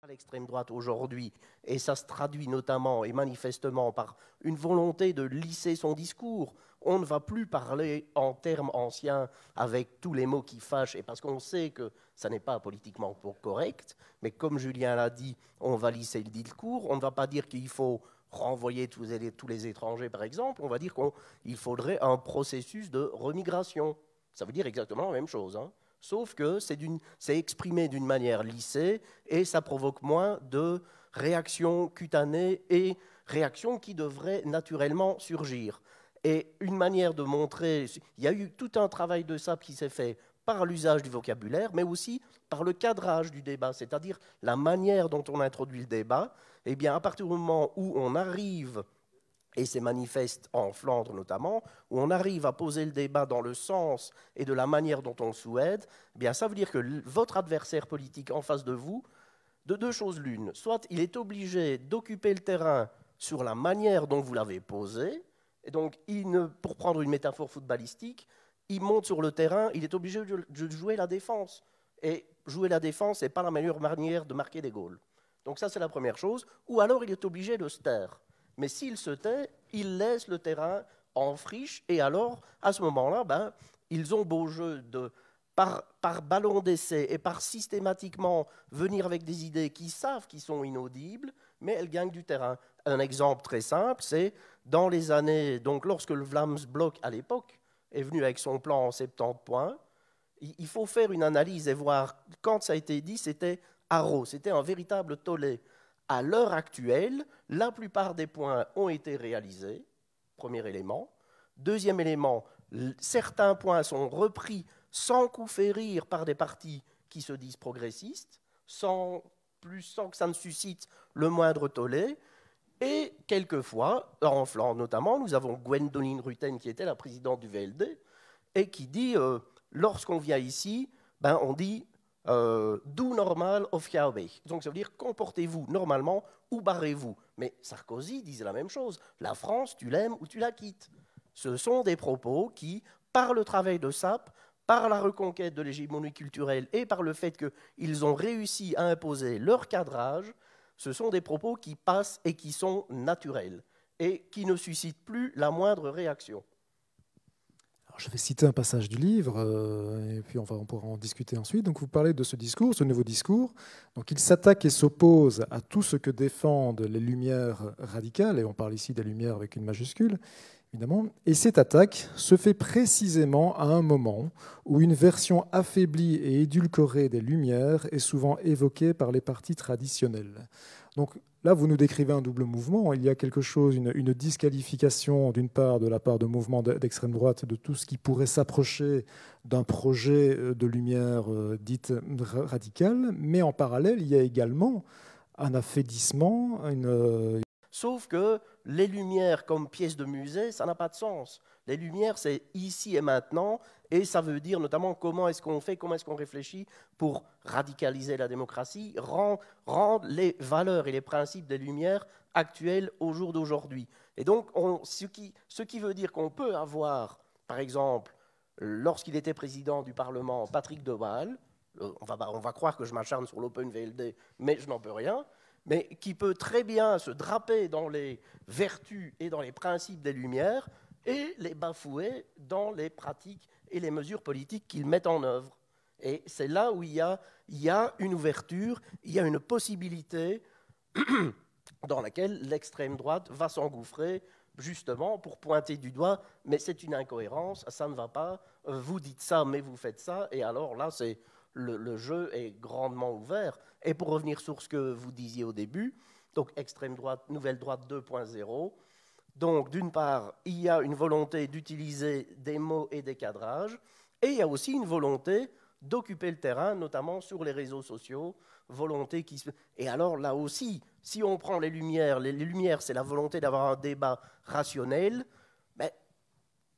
l'extrême droite aujourd'hui, et ça se traduit notamment et manifestement par une volonté de lisser son discours. On ne va plus parler en termes anciens avec tous les mots qui fâchent, et parce qu'on sait que ça n'est pas politiquement correct, mais comme Julien l'a dit, on va lisser le discours, on ne va pas dire qu'il faut renvoyer tous les étrangers, par exemple, on va dire qu'il faudrait un processus de remigration. Ça veut dire exactement la même chose, hein. Sauf que c'est exprimé d'une manière lissée et ça provoque moins de réactions cutanées et réactions qui devraient naturellement surgir. Et une manière de montrer, il y a eu tout un travail de ça qui s'est fait par l'usage du vocabulaire, mais aussi par le cadrage du débat, c'est-à-dire la manière dont on introduit le débat. Eh bien, à partir du moment où on arrive, et c'est manifeste en Flandre notamment, où on arrive à poser le débat dans le sens et de la manière dont on le souhaite, eh bien ça veut dire que votre adversaire politique en face de vous, de deux choses l'une, soit il est obligé d'occuper le terrain sur la manière dont vous l'avez posé, et donc pour prendre une métaphore footballistique, il monte sur le terrain, il est obligé de jouer la défense. Et jouer la défense, ce n'est pas la meilleure manière de marquer des goals. Donc ça, c'est la première chose. Ou alors, il est obligé de se taire. Mais s'il se tait, il laisse le terrain en friche, et alors, à ce moment-là, ils ont beau jeu de, par ballon d'essai et par systématiquement venir avec des idées qui savent qu'ils sont inaudibles, mais elles gagnent du terrain. Un exemple très simple, c'est dans les années, donc lorsque le Vlaams Blok, à l'époque, est venu avec son plan en 70 points, il faut faire une analyse et voir, quand ça a été dit, c'était haro, c'était un véritable tollé. À l'heure actuelle, la plupart des points ont été réalisés, premier élément. Deuxième élément, certains points sont repris sans coup férir par des partis qui se disent progressistes, sans que ça ne suscite le moindre tollé. Et quelquefois, en Flandre notamment, nous avons Gwendoline Rutten, qui était la présidente du VLD, et qui dit, lorsqu'on vient ici, on dit doe normal of jouw weg. Donc ça veut dire comportez-vous normalement ou barrez-vous. Mais Sarkozy disait la même chose. La France, tu l'aimes ou tu la quittes. Ce sont des propos qui, par le travail de SAP, par la reconquête de l'hégémonie culturelle et par le fait qu'ils ont réussi à imposer leur cadrage, ce sont des propos qui passent et qui sont naturels et qui ne suscitent plus la moindre réaction. Alors, je vais citer un passage du livre, et puis on pourra en discuter ensuite. Donc, vous parlez de ce discours, ce nouveau discours. Donc, il s'attaque et s'oppose à tout ce que défendent les Lumières radicales, et on parle ici des Lumières avec une majuscule, évidemment. Et cette attaque se fait précisément à un moment où une version affaiblie et édulcorée des Lumières est souvent évoquée par les partis traditionnels. Donc là, vous nous décrivez un double mouvement. Il y a quelque chose, une disqualification d'une part de la part de mouvements d'extrême droite de tout ce qui pourrait s'approcher d'un projet de lumière dite radicale, mais en parallèle, il y a également un affaiblissement, Sauf que les Lumières comme pièces de musée, ça n'a pas de sens. Les Lumières, c'est ici et maintenant, et ça veut dire notamment comment est-ce qu'on fait, comment est-ce qu'on réfléchit pour radicaliser la démocratie, rendre les valeurs et les principes des Lumières actuels au jour d'aujourd'hui. Et donc, ce qui veut dire qu'on peut avoir, par exemple, lorsqu'il était président du Parlement, Patrick de Waal, on va croire que je m'acharne sur l'Open VLD, mais je n'en peux rien, mais qui peut très bien se draper dans les vertus et dans les principes des Lumières et les bafouer dans les pratiques et les mesures politiques qu'ils mettent en œuvre. Et c'est là où il y a une ouverture, il y a une possibilité dans laquelle l'extrême droite va s'engouffrer justement pour pointer du doigt, mais c'est une incohérence, ça ne va pas, vous dites ça, mais vous faites ça, et alors là, le jeu est grandement ouvert. Et pour revenir sur ce que vous disiez au début, donc extrême droite, nouvelle droite 2.0, donc d'une part, il y a une volonté d'utiliser des mots et des cadrages, et il y a aussi une volonté d'occuper le terrain, notamment sur les réseaux sociaux, volonté qui se... Et alors là aussi, si on prend les Lumières, c'est la volonté d'avoir un débat rationnel, mais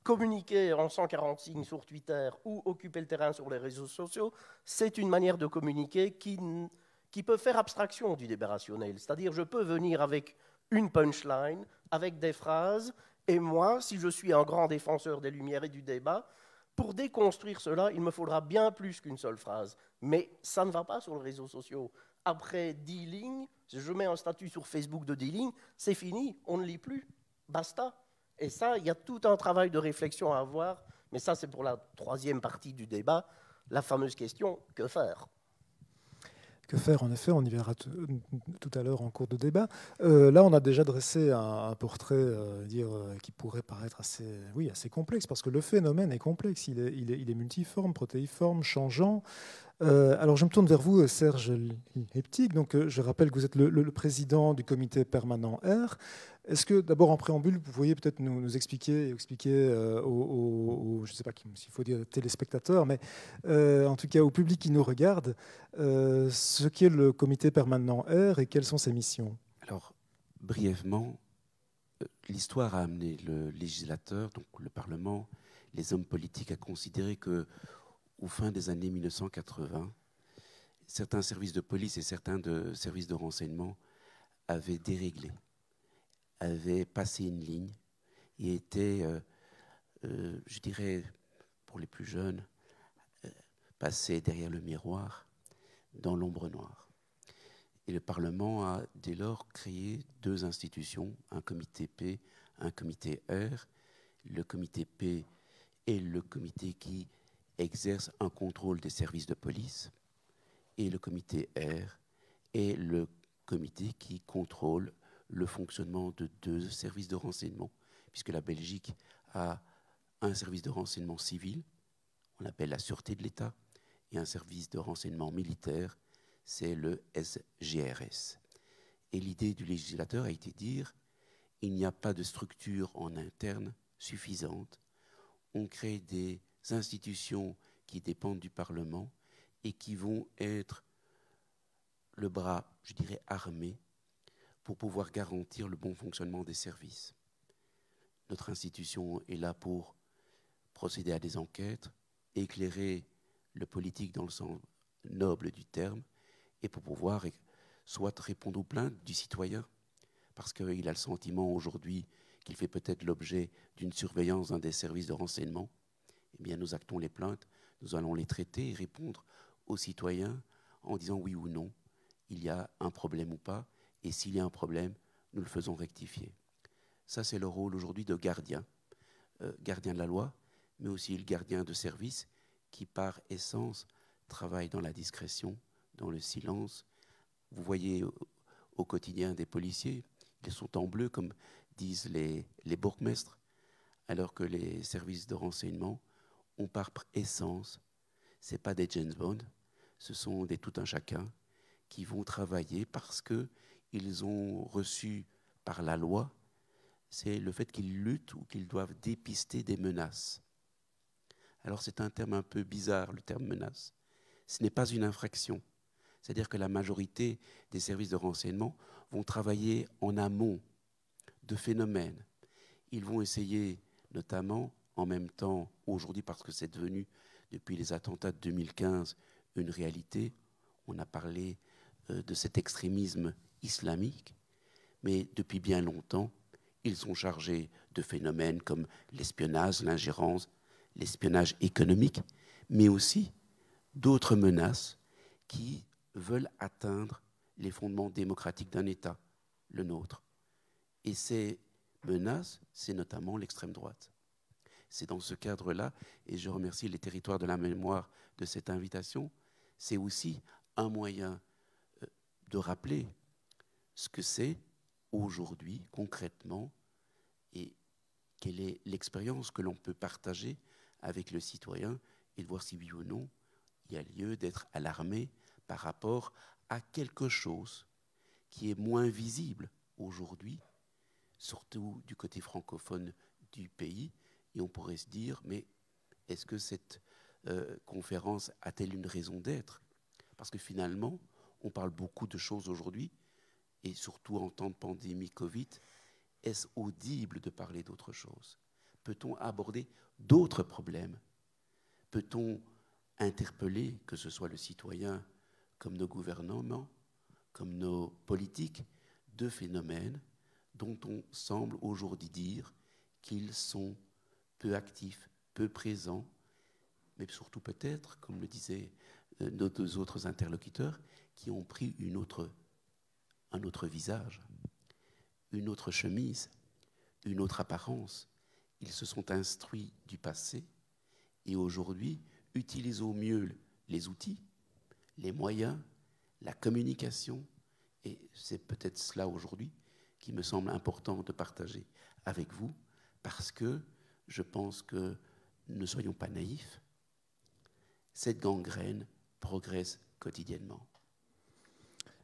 communiquer en 140 signes sur Twitter ou occuper le terrain sur les réseaux sociaux, c'est une manière de communiquer qui peut faire abstraction du débat rationnel. C'est-à-dire, je peux venir avec une punchline, avec des phrases, et moi, si je suis un grand défenseur des Lumières et du débat, Pour déconstruire cela, il me faudra bien plus qu'une seule phrase. Mais ça ne va pas sur les réseaux sociaux. Après 10 lignes, si je mets un statut sur Facebook de 10 lignes, c'est fini, on ne lit plus, basta. Et ça, il y a tout un travail de réflexion à avoir, mais ça c'est pour la troisième partie du débat, la fameuse question, que faire ? Que faire, en effet, on y verra tout à l'heure en cours de débat. Là, on a déjà dressé un portrait qui pourrait paraître assez complexe, parce que le phénomène est complexe, il est multiforme, protéiforme, changeant. Alors, je me tourne vers vous, Serge Leptic. Donc, je rappelle que vous êtes le président du comité permanent R. Est-ce que, d'abord, en préambule, vous pourriez peut-être nous expliquer aux, je ne sais pas s'il faut dire téléspectateurs, mais en tout cas au public qui nous regarde, ce qu'est le comité permanent R et quelles sont ses missions? Alors, brièvement, l'histoire a amené le législateur, donc le Parlement, les hommes politiques à considérer que, au fin des années 1980, certains services de police et certains services de renseignement avaient déréglé, avaient passé une ligne et étaient, je dirais, pour les plus jeunes, passés derrière le miroir, dans l'ombre noire. Et le Parlement a dès lors créé 2 institutions, un comité P, un comité R. Le comité P est le comité qui exerce un contrôle des services de police et le comité R est le comité qui contrôle le fonctionnement de 2 services de renseignement, puisque la Belgique a un service de renseignement civil, on l'appelle la Sûreté de l'État, et un service de renseignement militaire, c'est le SGRS. Et l'idée du législateur a été de dire il n'y a pas de structure en interne suffisante, on crée des institutions qui dépendent du Parlement et qui vont être le bras, je dirais, armé pour pouvoir garantir le bon fonctionnement des services. Notre institution est là pour procéder à des enquêtes, éclairer le politique dans le sens noble du terme et pour pouvoir soit répondre aux plaintes du citoyen parce qu'il a le sentiment aujourd'hui qu'il fait peut-être l'objet d'une surveillance d'un des services de renseignement. Eh bien, nous actons les plaintes, nous allons les traiter et répondre aux citoyens en disant oui ou non, il y a un problème ou pas, et s'il y a un problème, nous le faisons rectifier. Ça, c'est le rôle aujourd'hui de gardien, gardien de la loi, mais aussi le gardien de service qui, par essence, travaille dans la discrétion, dans le silence. Vous voyez au quotidien des policiers, ils sont en bleu, comme disent les bourgmestres, alors que les services de renseignement ont par essence, ce n'est pas des James Bond, ce sont des tout un chacun qui vont travailler parce qu'ils ont reçu par la loi, c'est le fait qu'ils luttent ou qu'ils doivent dépister des menaces. Alors c'est un terme un peu bizarre, le terme menace. Ce n'est pas une infraction. C'est-à-dire que la majorité des services de renseignement vont travailler en amont de phénomènes. Ils vont essayer, notamment, en même temps, aujourd'hui, parce que c'est devenu, depuis les attentats de 2015, une réalité, on a parlé de cet extrémisme islamique, mais depuis bien longtemps, ils sont chargés de phénomènes comme l'espionnage, l'ingérence, l'espionnage économique, mais aussi d'autres menaces qui veulent atteindre les fondements démocratiques d'un État, le nôtre. Et ces menaces, c'est notamment l'extrême droite. C'est dans ce cadre-là, et je remercie les territoires de la mémoire de cette invitation, c'est aussi un moyen de rappeler ce que c'est aujourd'hui, concrètement, et quelle est l'expérience que l'on peut partager avec le citoyen et de voir si oui ou non il y a lieu d'être alarmé par rapport à quelque chose qui est moins visible aujourd'hui, surtout du côté francophone du pays. Et on pourrait se dire, mais est-ce que cette conférence a-t-elle une raison d'être? Parce que finalement, on parle beaucoup de choses aujourd'hui, et surtout en temps de pandémie Covid, est-ce audible de parler d'autre chose? Peut-on aborder d'autres problèmes? Peut-on interpeller, que ce soit le citoyen comme nos gouvernements, comme nos politiques, de phénomènes dont on semble aujourd'hui dire qu'ils sont peu actifs, peu présents, mais surtout peut-être, comme le disaient nos deux autres interlocuteurs, qui ont pris un autre visage, une autre chemise, une autre apparence. Ils se sont instruits du passé et aujourd'hui utilisent au mieux les outils, les moyens, la communication. Et c'est peut-être cela aujourd'hui qui me semble important de partager avec vous, parce que je pense que, ne soyons pas naïfs, cette gangrène progresse quotidiennement.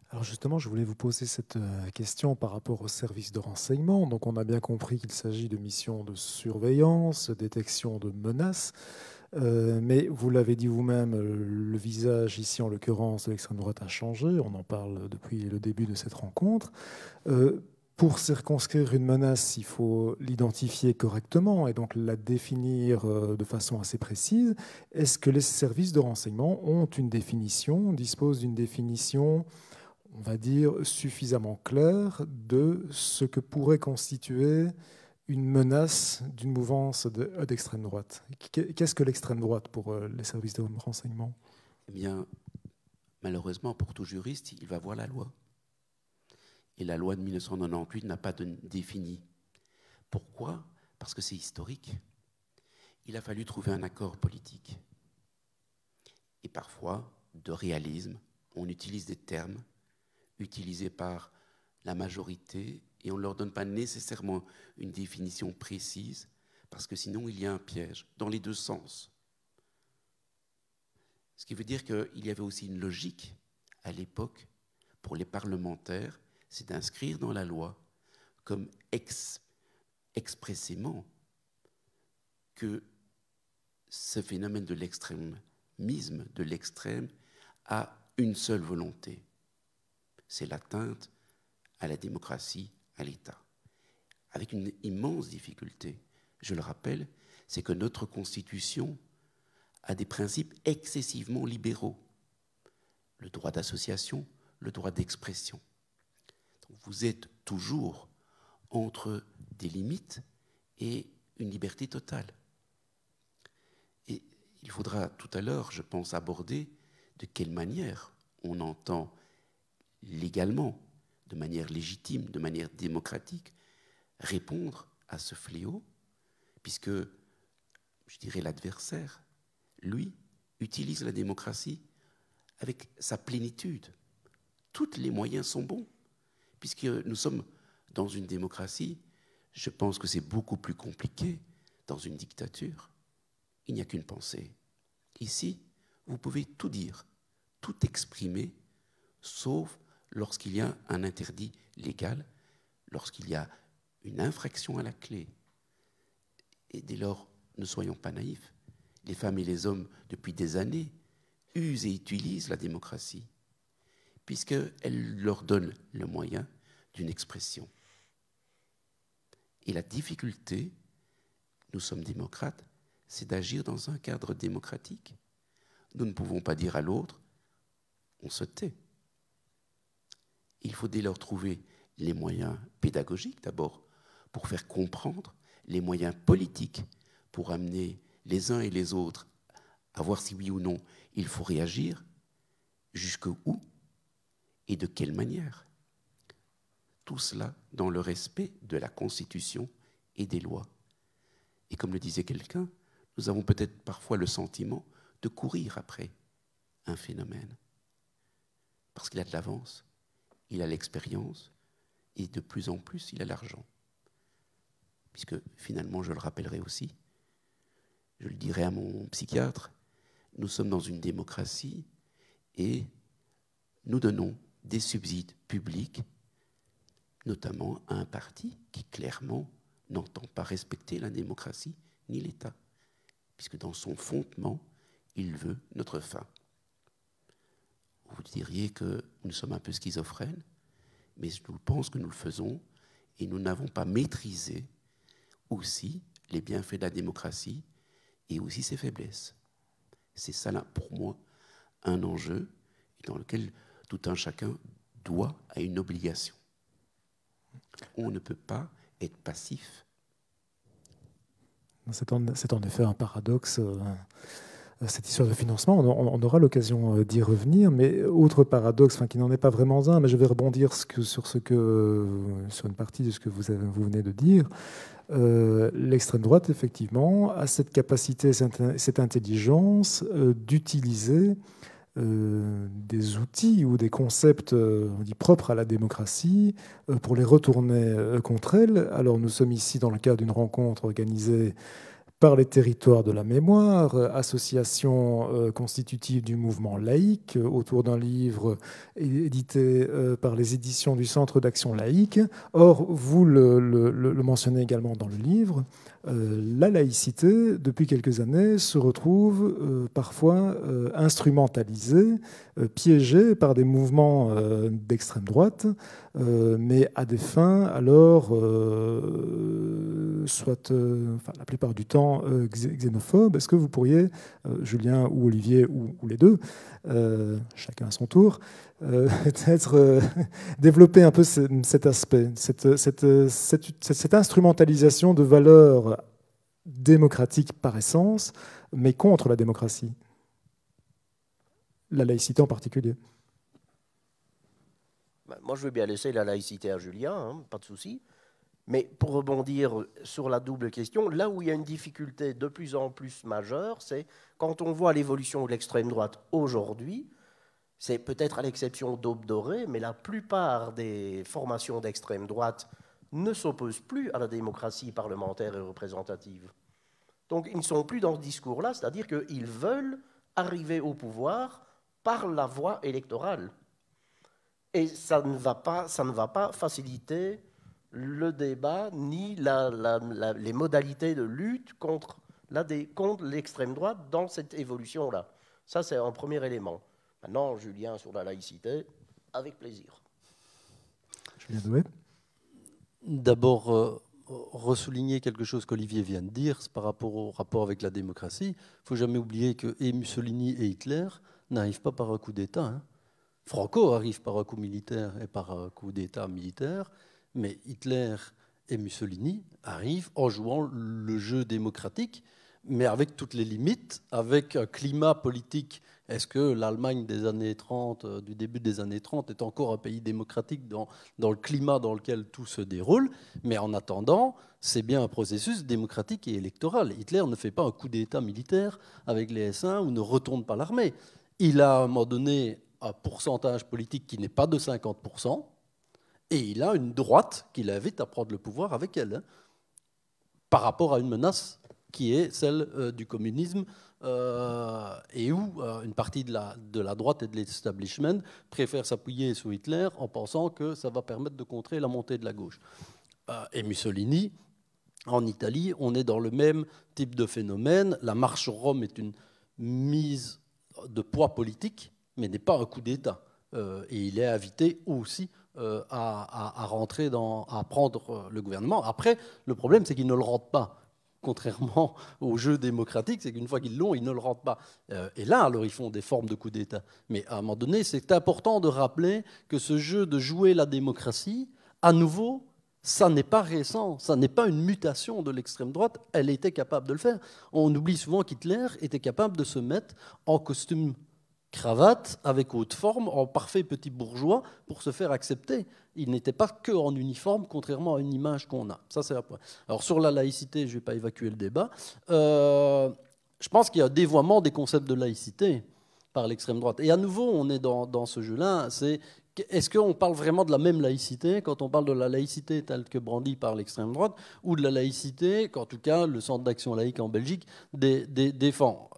Alors justement, je voulais vous poser cette question par rapport aux services de renseignement. Donc on a bien compris qu'il s'agit de missions de surveillance, détection de menaces, mais vous l'avez dit vous-même, le visage ici en l'occurrence de l'extrême droite a changé, on en parle depuis le début de cette rencontre. Pour circonscrire une menace, il faut l'identifier correctement et donc la définir de façon assez précise. Est-ce que les services de renseignement ont une définition, disposent d'une définition, on va dire, suffisamment claire de ce que pourrait constituer une menace d'une mouvance d'extrême droite? Qu'est-ce que l'extrême droite pour les services de renseignement? Eh bien, malheureusement, pour tout juriste, il va voir la loi. Et la loi de 1998 n'a pas défini. Pourquoi? Parce que c'est historique. Il a fallu trouver un accord politique. Et parfois, de réalisme, on utilise des termes utilisés par la majorité et on ne leur donne pas nécessairement une définition précise, parce que sinon il y a un piège dans les deux sens. Ce qui veut dire qu'il y avait aussi une logique à l'époque pour les parlementaires, c'est d'inscrire dans la loi comme expressément que ce phénomène de l'extrémisme, de l'extrême, a une seule volonté. C'est l'atteinte à la démocratie, à l'État. Avec une immense difficulté, je le rappelle, c'est que notre Constitution a des principes excessivement libéraux. Le droit d'association, le droit d'expression. Vous êtes toujours entre des limites et une liberté totale. Et il faudra tout à l'heure, je pense, aborder de quelle manière on entend légalement, de manière légitime, de manière démocratique, répondre à ce fléau, puisque, je dirais, l'adversaire, lui, utilise la démocratie avec sa plénitude. Tous les moyens sont bons, puisque nous sommes dans une démocratie. Je pense que c'est beaucoup plus compliqué dans une dictature. Il n'y a qu'une pensée. Ici, vous pouvez tout dire, tout exprimer, sauf lorsqu'il y a un interdit légal, lorsqu'il y a une infraction à la clé. Et dès lors, ne soyons pas naïfs. Les femmes et les hommes, depuis des années, usent et utilisent la démocratie, puisqu'elle leur donne le moyen d'une expression. Et la difficulté, nous sommes démocrates, c'est d'agir dans un cadre démocratique. Nous ne pouvons pas dire à l'autre, on se tait. Il faut dès lors trouver les moyens pédagogiques d'abord pour faire comprendre, les moyens politiques pour amener les uns et les autres à voir si oui ou non il faut réagir, jusqu'où et de quelle manière. Tout cela dans le respect de la Constitution et des lois. Et comme le disait quelqu'un, nous avons peut-être parfois le sentiment de courir après un phénomène. Parce qu'il a de l'avance, il a l'expérience, et de plus en plus, il a l'argent. Puisque finalement, je le rappellerai aussi, je le dirai à mon psychiatre, nous sommes dans une démocratie et nous donnons des subsides publics, notamment à un parti qui clairement n'entend pas respecter la démocratie ni l'État, puisque dans son fondement, il veut notre fin. Vous diriez que nous sommes un peu schizophrènes, mais je pense que nous le faisons et nous n'avons pas maîtrisé aussi les bienfaits de la démocratie et aussi ses faiblesses. C'est ça, là, pour moi, un enjeu dans lequel tout un chacun doit à une obligation. On ne peut pas être passif. C'est en effet un paradoxe cette histoire de financement. On aura l'occasion d'y revenir, mais autre paradoxe, qui n'en est pas vraiment un, mais je vais rebondir sur une partie de ce que vous venez de dire. L'extrême droite, effectivement, a cette capacité, cette intelligence d'utiliser des outils ou des concepts propres à la démocratie pour les retourner contre elle. Alors nous sommes ici dans le cadre d'une rencontre organisée par les territoires de la mémoire, association constitutive du mouvement laïque, autour d'un livre édité par les éditions du Centre d'action laïque. Or, vous le mentionnez également dans le livre, la laïcité, depuis quelques années, se retrouve parfois instrumentalisée, piégée par des mouvements d'extrême droite, mais à des fins, alors, la plupart du temps, xénophobes. Est-ce que vous pourriez, Julien ou Olivier, ou les deux, chacun à son tour, peut-être développer un peu cet aspect, cette instrumentalisation de valeurs démocratiques par essence, mais contre la démocratie, la laïcité en particulier? Moi, je veux bien laisser la laïcité à Julien, pas de souci. Mais pour rebondir sur la double question, là où il y a une difficulté de plus en plus majeure, c'est quand on voit l'évolution de l'extrême droite aujourd'hui. C'est peut-être à l'exception d'Aube Dorée, mais la plupart des formations d'extrême droite ne s'opposent plus à la démocratie parlementaire et représentative. Donc ils ne sont plus dans ce discours-là, c'est-à-dire qu'ils veulent arriver au pouvoir par la voie électorale. Et ça ne va pas faciliter le débat ni les modalités de lutte contre l'extrême droite dans cette évolution-là. Ça, c'est un premier élément. Maintenant, Julien, sur la laïcité, avec plaisir. Julien Doué. D'abord, ressouligner quelque chose qu'Olivier vient de dire, c'est par rapport au rapport avec la démocratie. Il ne faut jamais oublier que et Mussolini et Hitler n'arrivent pas par un coup d'État. Hein. Franco arrive par un coup militaire et par un coup d'État militaire, mais Hitler et Mussolini arrivent en jouant le jeu démocratique, mais avec toutes les limites, avec un climat politique. Est-ce que l'Allemagne des années 30, du début des années 30, est encore un pays démocratique dans le climat dans lequel tout se déroule? Mais en attendant, c'est bien un processus démocratique et électoral. Hitler ne fait pas un coup d'État militaire avec les S1 ou ne retourne pas l'armée. Il a à un moment donné un pourcentage politique qui n'est pas de 50%, et il a une droite qui l'invite à prendre le pouvoir avec elle, hein, par rapport à une menace qui est celle du communisme, et où une partie de la droite et de l'establishment préfère s'appuyer sur Hitler en pensant que ça va permettre de contrer la montée de la gauche. Et Mussolini, en Italie, on est dans le même type de phénomène. La marche sur Rome est une mise de poids politique, mais n'est pas un coup d'État. Et il est invité aussi à rentrer à prendre le gouvernement. Après, le problème, c'est qu'il ne le rentre pas. Contrairement au jeu démocratique, c'est qu'une fois qu'ils l'ont, ils ne le rentrent pas. Et là, alors, ils font des formes de coup d'État. Mais à un moment donné, c'est important de rappeler que ce jeu de jouer la démocratie, à nouveau, ça n'est pas récent, ça n'est pas une mutation de l'extrême droite, elle était capable de le faire. On oublie souvent qu'Hitler était capable de se mettre en costume cravate, avec haute forme, en parfait petit bourgeois, pour se faire accepter. Il n'était pas que en uniforme, contrairement à une image qu'on a. Ça, c'est un point. Alors, sur la laïcité, je ne vais pas évacuer le débat. Je pense qu'il y a un dévoiement des concepts de laïcité par l'extrême droite. Et à nouveau, on est dans ce jeu-là. Est-ce qu'on parle vraiment de la même laïcité quand on parle de la laïcité telle que brandie par l'extrême droite, ou de la laïcité qu'en tout cas le Centre d'action laïque en Belgique défend?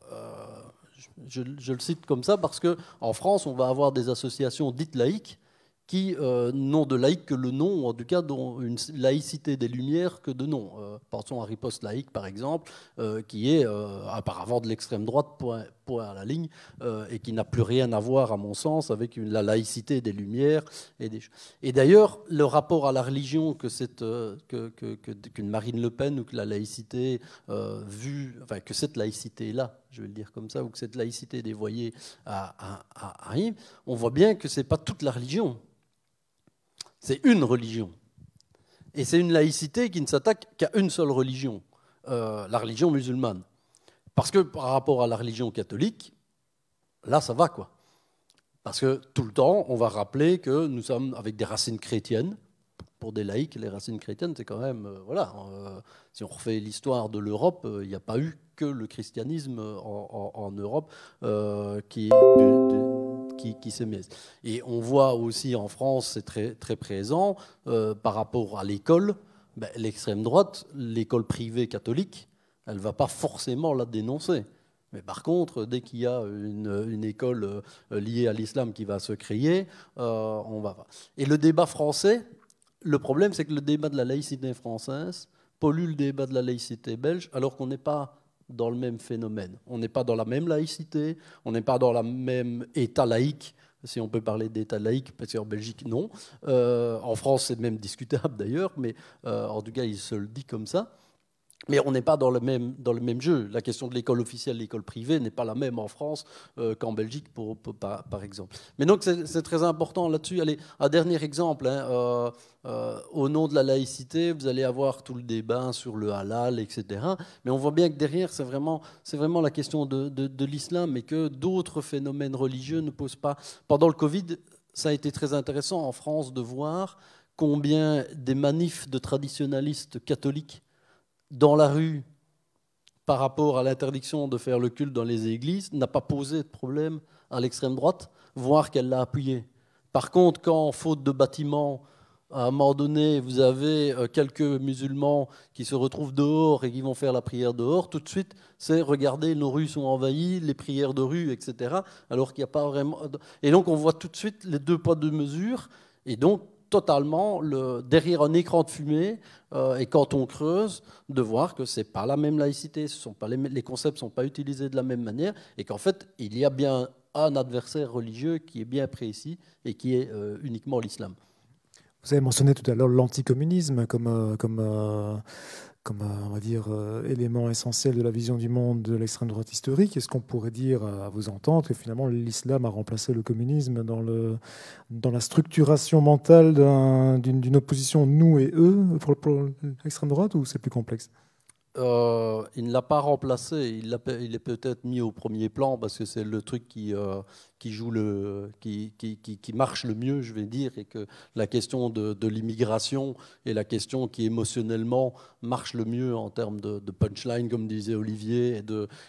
Je le cite comme ça parce qu'en France, on va avoir des associations dites laïques qui n'ont de laïque que le nom, ou en tout cas dont une laïcité des Lumières que de nom. Pensons à Riposte laïque, par exemple, qui est auparavant de l'extrême droite, point à la ligne, et qui n'a plus rien à voir, à mon sens, avec la laïcité des Lumières. Et d'ailleurs, le rapport à la religion qu'une Marine Le Pen ou que la laïcité que cette laïcité-là, je vais le dire comme ça, ou que cette laïcité dévoyée arrive, on voit bien que ce n'est pas toute la religion. C'est une religion. Et c'est une laïcité qui ne s'attaque qu'à une seule religion, la religion musulmane. Parce que par rapport à la religion catholique, là, ça va, quoi. Parce que tout le temps, on va rappeler que nous sommes avec des racines chrétiennes. Pour des laïcs, les racines chrétiennes, c'est quand même... si on refait l'histoire de l'Europe, il n'y a pas eu que le christianisme en Europe qui s'est mis. Et on voit aussi en France, c'est très, très présent, par rapport à l'école, l'extrême droite, l'école privée catholique, elle ne va pas forcément la dénoncer. Mais par contre, dès qu'il y a une école liée à l'islam qui va se créer, on va... Et le débat français, le problème, c'est que le débat de la laïcité française pollue le débat de la laïcité belge, alors qu'on n'est pas dans le même phénomène. On n'est pas dans la même laïcité, on n'est pas dans le même état laïque, si on peut parler d'état laïque, parce qu'en Belgique, non. En France, c'est même discutable d'ailleurs, mais en tout cas, il se le dit comme ça. Mais on n'est pas dans le même jeu. La question de l'école officielle, l'école privée n'est pas la même en France qu'en Belgique, par exemple. Mais donc, c'est très important là-dessus. Allez, un dernier exemple. Au nom de la laïcité, vous allez avoir tout le débat sur le halal, etc. Mais on voit bien que derrière, c'est vraiment la question de l'islam et que d'autres phénomènes religieux ne posent pas. Pendant le Covid, ça a été très intéressant en France de voir combien des manifs de traditionalistes catholiques dans la rue par rapport à l'interdiction de faire le culte dans les églises n'a pas posé de problème à l'extrême droite, voire qu'elle l'a appuyé. Par contre, quand, faute de bâtiments, à un moment donné, vous avez quelques musulmans qui se retrouvent dehors et qui vont faire la prière dehors, tout de suite, c'est « regardez, nos rues sont envahies, les prières de rue, etc. » alors qu'il n'y a pas vraiment... Et donc, on voit tout de suite les deux poids, deux mesures, et donc, totalement derrière un écran de fumée et quand on creuse, de voir que ce n'est pas la même laïcité, les concepts ne sont pas utilisés de la même manière et qu'en fait, il y a bien un adversaire religieux qui est bien précis et qui est uniquement l'islam. Vous avez mentionné tout à l'heure l'anticommunisme comme on va dire, élément essentiel de la vision du monde de l'extrême droite historique. Est-ce qu'on pourrait dire, à vous entendre, que finalement l'islam a remplacé le communisme dans la structuration mentale d'une opposition nous et eux pour l'extrême droite, ou c'est plus complexe ? Il ne l'a pas remplacé, il est peut-être mis au premier plan parce que c'est le truc qui marche le mieux, je vais dire, et que la question de l'immigration est la question qui émotionnellement marche le mieux en termes de punchline, comme disait Olivier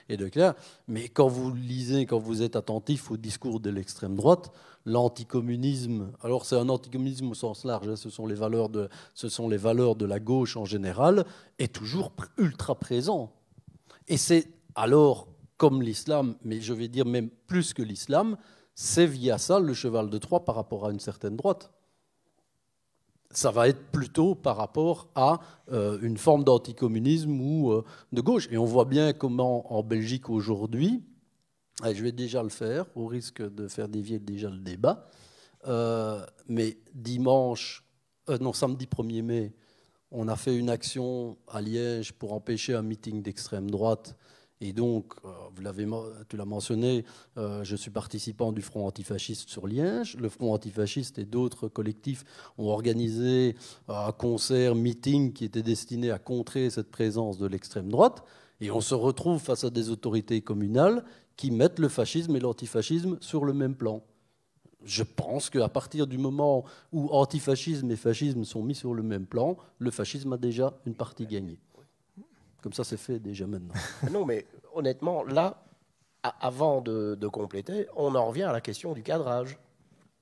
et de Claire. Mais quand vous lisez, quand vous êtes attentif au discours de l'extrême droite, l'anticommunisme, alors c'est un anticommunisme au sens large, hein, ce sont les valeurs de la gauche en général, est toujours ultra présent. Et c'est alors, comme l'islam, mais je vais dire même plus que l'islam, c'est via ça le cheval de Troie par rapport à une certaine droite. Ça va être plutôt par rapport à une forme d'anticommunisme ou de gauche. Et on voit bien comment en Belgique aujourd'hui, je vais déjà le faire, au risque de faire dévier déjà le débat. Mais samedi 1er mai, on a fait une action à Liège pour empêcher un meeting d'extrême droite. Et donc, tu l'as mentionné, je suis participant du Front antifasciste sur Liège. Le Front antifasciste et d'autres collectifs ont organisé un concert, meeting qui était destiné à contrer cette présence de l'extrême droite. Et on se retrouve face à des autorités communales qui mettent le fascisme et l'antifascisme sur le même plan. Je pense qu'à partir du moment où antifascisme et fascisme sont mis sur le même plan, le fascisme a déjà une partie gagnée. Comme ça, c'est fait déjà maintenant. Non, mais honnêtement, là, avant de compléter, on en revient à la question du cadrage.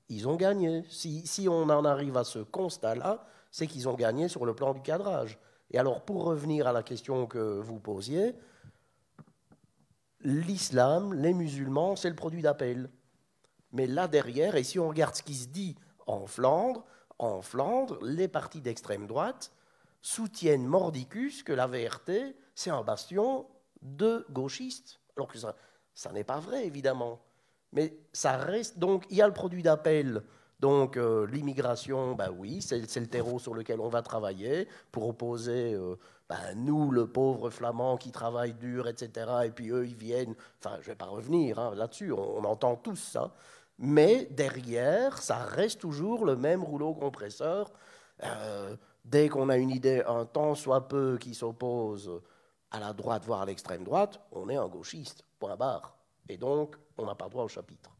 Ils ont gagné. Si on en arrive à ce constat-là, c'est qu'ils ont gagné sur le plan du cadrage. Et alors, pour revenir à la question que vous posiez, l'islam, les musulmans, c'est le produit d'appel. Mais là derrière, et si on regarde ce qui se dit en Flandre, les partis d'extrême droite soutiennent mordicus que la VRT, c'est un bastion de gauchistes. Alors que ça n'est pas vrai, évidemment. Mais ça reste... Donc, il y a le produit d'appel. Donc, l'immigration, oui, c'est le terreau sur lequel on va travailler pour opposer... nous, le pauvre flamand qui travaille dur, etc., et puis eux, ils viennent... Enfin, je ne vais pas revenir là-dessus, on entend tous ça. Mais derrière, ça reste toujours le même rouleau compresseur. Dès qu'on a une idée, un tant soit peu qui s'oppose À la droite, voire à l'extrême droite, on est un gauchiste, point barre. Et donc, on n'a pas droit au chapitre.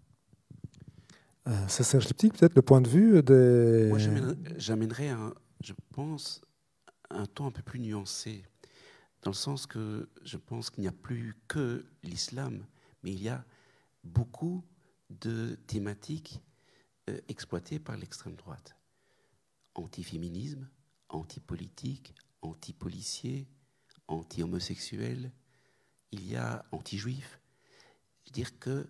Ça, Serge Liptik, peut-être le point de vue des... Moi, j'amènerais, je pense, un ton un peu plus nuancé, dans le sens que je pense qu'il n'y a plus que l'islam, mais il y a beaucoup de thématiques exploitées par l'extrême droite. Anti-féminisme, anti-politique, anti-policier, anti-homosexuel, il y a anti-juif. Je veux dire que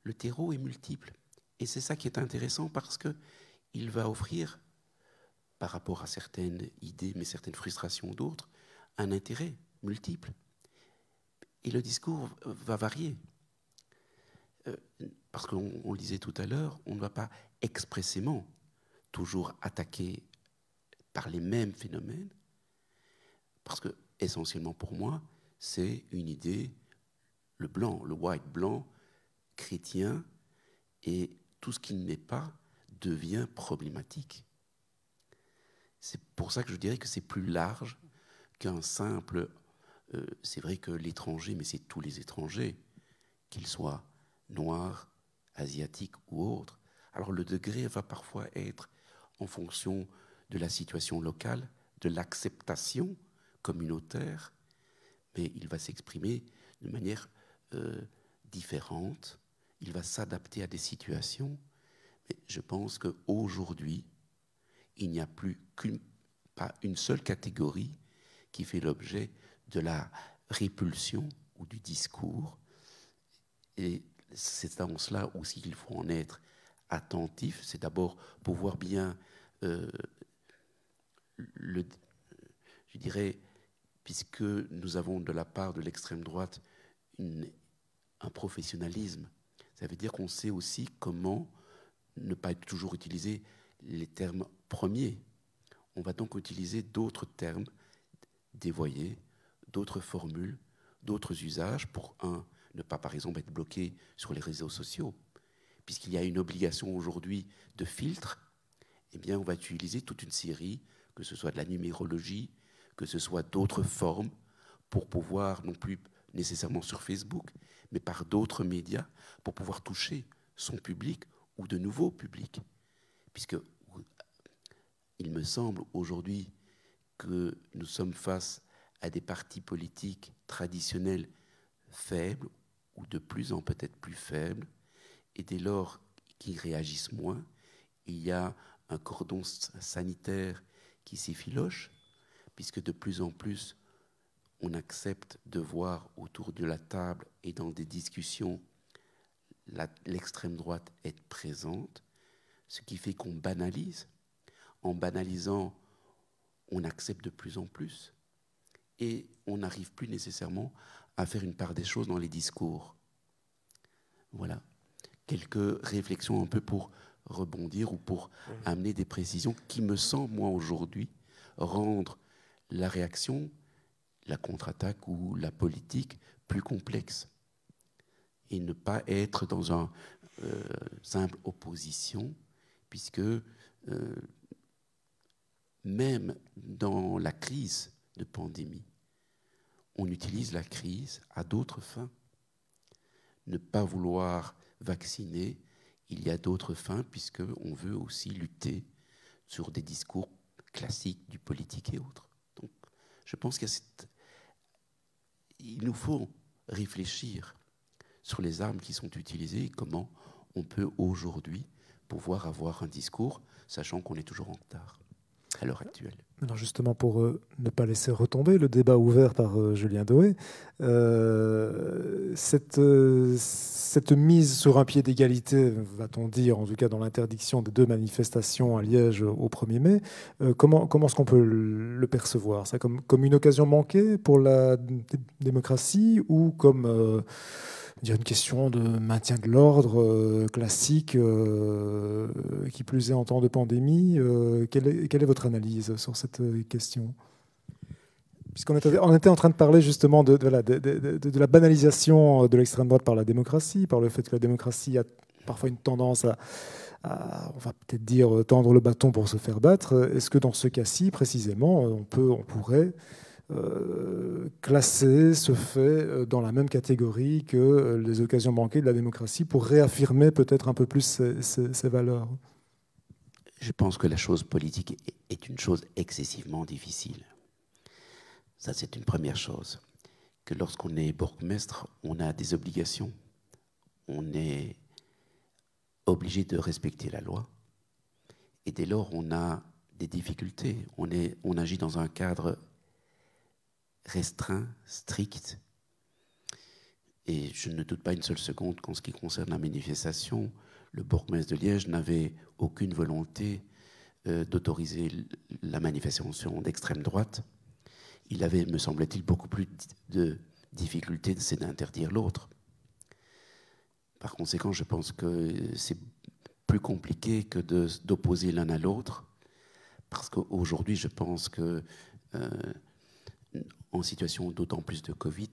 le terreau est multiple. Et c'est ça qui est intéressant parce qu'il va offrir, par rapport à certaines idées, mais certaines frustrations d'autres, un intérêt multiple. Et le discours va varier. Parce qu'on le disait tout à l'heure, on ne va pas expressément toujours attaquer par les mêmes phénomènes, parce que, essentiellement pour moi, c'est une idée, le blanc, le white blanc, chrétien, et tout ce qui ne l'est pas devient problématique. C'est pour ça que je dirais que c'est plus large qu'un simple... c'est vrai que l'étranger, mais c'est tous les étrangers, qu'ils soient noirs, asiatiques ou autres. Alors le degré va parfois être en fonction de la situation locale, de l'acceptation communautaire, mais il va s'exprimer de manière différente, il va s'adapter à des situations. Mais je pense qu'aujourd'hui, il n'y a plus pas une seule catégorie qui fait l'objet de la répulsion ou du discours. Et c'est dans cela aussi qu'il faut en être attentif. C'est d'abord pour voir bien, je dirais, puisque nous avons de la part de l'extrême droite un professionnalisme, ça veut dire qu'on sait aussi comment ne pas toujours utiliser les termes premiers. On va donc utiliser d'autres termes dévoyés, d'autres formules, d'autres usages pour, ne pas par exemple être bloqué sur les réseaux sociaux. Puisqu'il y a une obligation aujourd'hui de filtre, eh bien on va utiliser toute une série, que ce soit de la numérologie, que ce soit d'autres formes, pour pouvoir, non plus nécessairement sur Facebook, mais par d'autres médias, pour pouvoir toucher son public ou de nouveaux publics. Puisque il me semble aujourd'hui que nous sommes face à des partis politiques traditionnels faibles, ou de plus en peut-être plus faibles, et dès lors qu'ils réagissent moins, il y a un cordon sanitaire qui s'effiloche, puisque de plus en plus, on accepte de voir autour de la table et dans des discussions l'extrême droite être présente, ce qui fait qu'on banalise. En banalisant, on accepte de plus en plus et on n'arrive plus nécessairement à faire une part des choses dans les discours. Voilà. Quelques réflexions un peu pour rebondir ou pour amener des précisions qui me semblent, moi, aujourd'hui, rendre la réaction, la contre-attaque ou la politique plus complexe et ne pas être dans une simple opposition, puisque même dans la crise de pandémie, on utilise la crise à d'autres fins. Ne pas vouloir vacciner, il y a d'autres fins, puisqu'on veut aussi lutter sur des discours classiques du politique et autres. Donc, je pense qu'il nous faut réfléchir sur les armes qui sont utilisées et comment on peut aujourd'hui pouvoir avoir un discours, sachant qu'on est toujours en retard à l'heure actuelle. Alors justement, pour ne pas laisser retomber le débat ouvert par Julien Doé, cette mise sur un pied d'égalité, va-t-on dire, en tout cas dans l'interdiction des 2 manifestations à Liège au 1er mai, comment est-ce qu'on peut le percevoir? Ça comme une occasion manquée pour la démocratie ou comme une question de maintien de l'ordre classique, qui plus est en temps de pandémie? Quelle est votre analyse sur cette question? Puisqu'on était en train de parler justement de la banalisation de l'extrême droite par la démocratie, par le fait que la démocratie a parfois une tendance à on va peut-être dire, tendre le bâton pour se faire battre. Est-ce que dans ce cas-ci, précisément, on pourrait classer ce fait dans la même catégorie que les occasions manquées de la démocratie pour réaffirmer peut-être un peu plus ces valeurs? Je pense que la chose politique est une chose excessivement difficile. Ça, c'est une première chose. Que lorsqu'on est bourgmestre, on a des obligations. On est obligé de respecter la loi. Et dès lors, on a des difficultés. On agit dans un cadre restreint, strict. Et je ne doute pas une seule seconde qu'en ce qui concerne la manifestation, le bourgmestre de Liège n'avait aucune volonté d'autoriser la manifestation d'extrême droite. Il avait, me semble-t-il, beaucoup plus de difficultés, c'est d'interdire l'autre. Par conséquent, je pense que c'est plus compliqué que d'opposer l'un à l'autre, parce qu'aujourd'hui, je pense que en situation d'autant plus de Covid,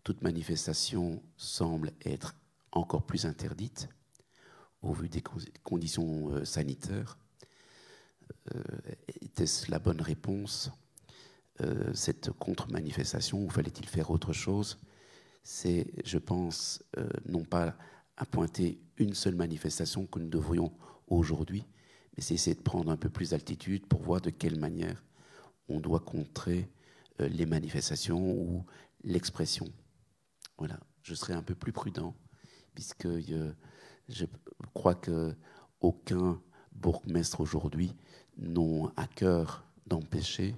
toute manifestation semble être encore plus interdite au vu des conditions sanitaires. Était-ce la bonne réponse, cette contre-manifestation, ou fallait-il faire autre chose? C'est, je pense, non pas à pointer une seule manifestation que nous devrions aujourd'hui, mais c'est essayer de prendre un peu plus d'altitude pour voir de quelle manière on doit contrer les manifestations ou l'expression. Voilà, je serai un peu plus prudent, puisque je crois qu'aucun bourgmestre aujourd'hui n'a à cœur d'empêcher,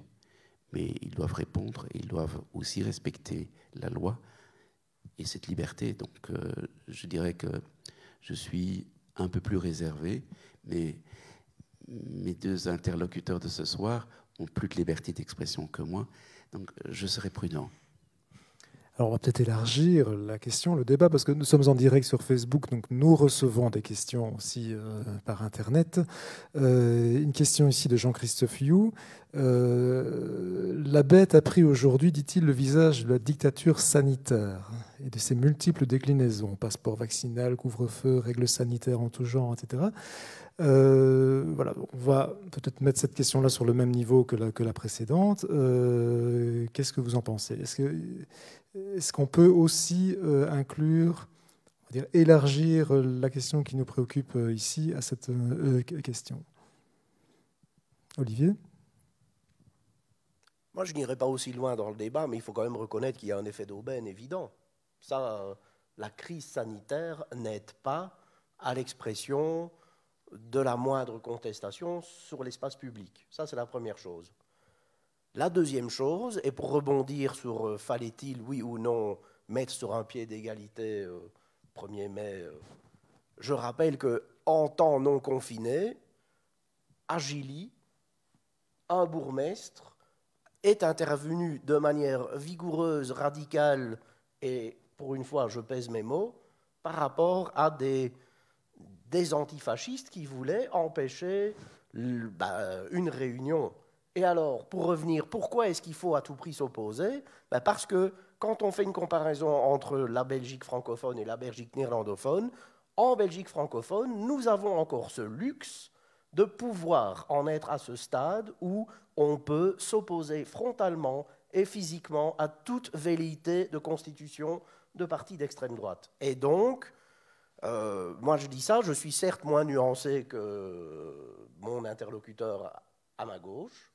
mais ils doivent répondre et ils doivent aussi respecter la loi et cette liberté. Donc je dirais que je suis un peu plus réservé, mais mes deux interlocuteurs de ce soir ont plus de liberté d'expression que moi, donc je serai prudent. Alors on va peut-être élargir la question, le débat, parce que nous sommes en direct sur Facebook, donc nous recevons des questions aussi par Internet. Une question ici de Jean-Christophe You. La bête a pris aujourd'hui, dit-il, le visage de la dictature sanitaire et de ses multiples déclinaisons, passeport vaccinal, couvre-feu, règles sanitaires en tout genre, etc. Voilà, on va peut-être mettre cette question-là sur le même niveau que la précédente. Qu'est-ce que vous en pensez? Est-ce qu'on peut aussi inclure, on va dire, élargir la question qui nous préoccupe ici à cette question? Olivier? Moi, je n'irai pas aussi loin dans le débat, mais il faut quand même reconnaître qu'il y a un effet d'aubaine évident. Ça, la crise sanitaire n'aide pas à l'expression de la moindre contestation sur l'espace public. Ça, c'est la première chose. La deuxième chose, et pour rebondir sur fallait-il, oui ou non, mettre sur un pied d'égalité 1er mai, je rappelle qu'en temps non confiné, à Gilly, un bourgmestre est intervenu de manière vigoureuse, radicale, et pour une fois, je pèse mes mots, par rapport à des antifascistes qui voulaient empêcher une réunion. Et alors, pour revenir, pourquoi est-ce qu'il faut à tout prix s'opposer? Parce que quand on fait une comparaison entre la Belgique francophone et la Belgique néerlandophone, en Belgique francophone, nous avons encore ce luxe de pouvoir en être à ce stade où on peut s'opposer frontalement et physiquement à toute velléité de constitution de partis d'extrême droite. Et donc, moi je dis ça, je suis certes moins nuancé que mon interlocuteur à ma gauche,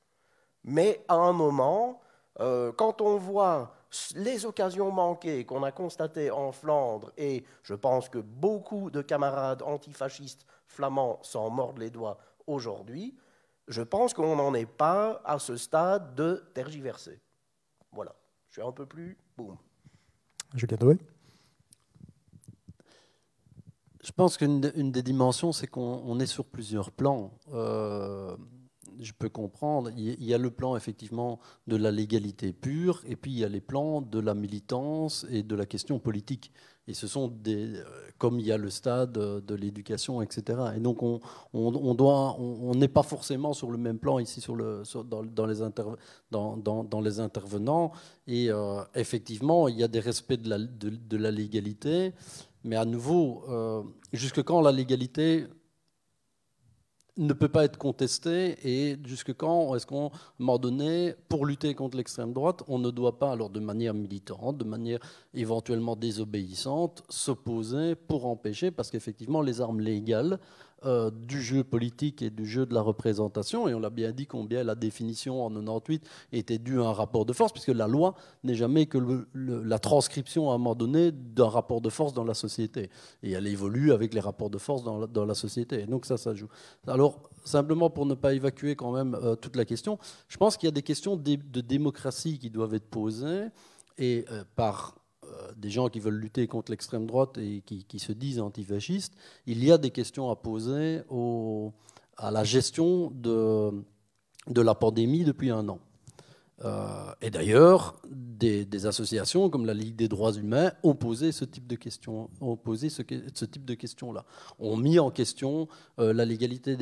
mais à un moment, quand on voit les occasions manquées qu'on a constatées en Flandre, et je pense que beaucoup de camarades antifascistes flamands s'en mordent les doigts aujourd'hui, je pense qu'on n'en est pas à ce stade de tergiverser. Voilà, je suis un peu plus boum. Julien Doué. Je pense qu'une des dimensions, c'est qu'on est sur plusieurs plans. Je peux comprendre, il y a le plan effectivement de la légalité pure, et puis il y a les plans de la militance et de la question politique. Et ce sont comme il y a le stade de l'éducation, etc. Et donc on n'est pas forcément sur le même plan ici dans les intervenants. Et effectivement, il y a des respects de la légalité, mais à nouveau, jusque quand la légalité ne peut pas être contesté, et jusque quand est-ce qu'à un moment donné, pour lutter contre l'extrême droite, on ne doit pas, alors de manière militante, de manière éventuellement désobéissante, s'opposer pour empêcher, parce qu'effectivement les armes légales du jeu politique et du jeu de la représentation, et on l'a bien dit combien la définition en 98 était due à un rapport de force, puisque la loi n'est jamais que la transcription à un moment donné d'un rapport de force dans la société, et elle évolue avec les rapports de force dans la société, et donc ça joue. Alors, simplement pour ne pas évacuer quand même toute la question, je pense qu'il y a des questions de démocratie qui doivent être posées, et par des gens qui veulent lutter contre l'extrême droite et qui se disent antifascistes, il y a des questions à poser à la gestion de la pandémie depuis un an. Et d'ailleurs, des associations comme la Ligue des droits humains ont posé ce type de questions, ont mis en question la légalité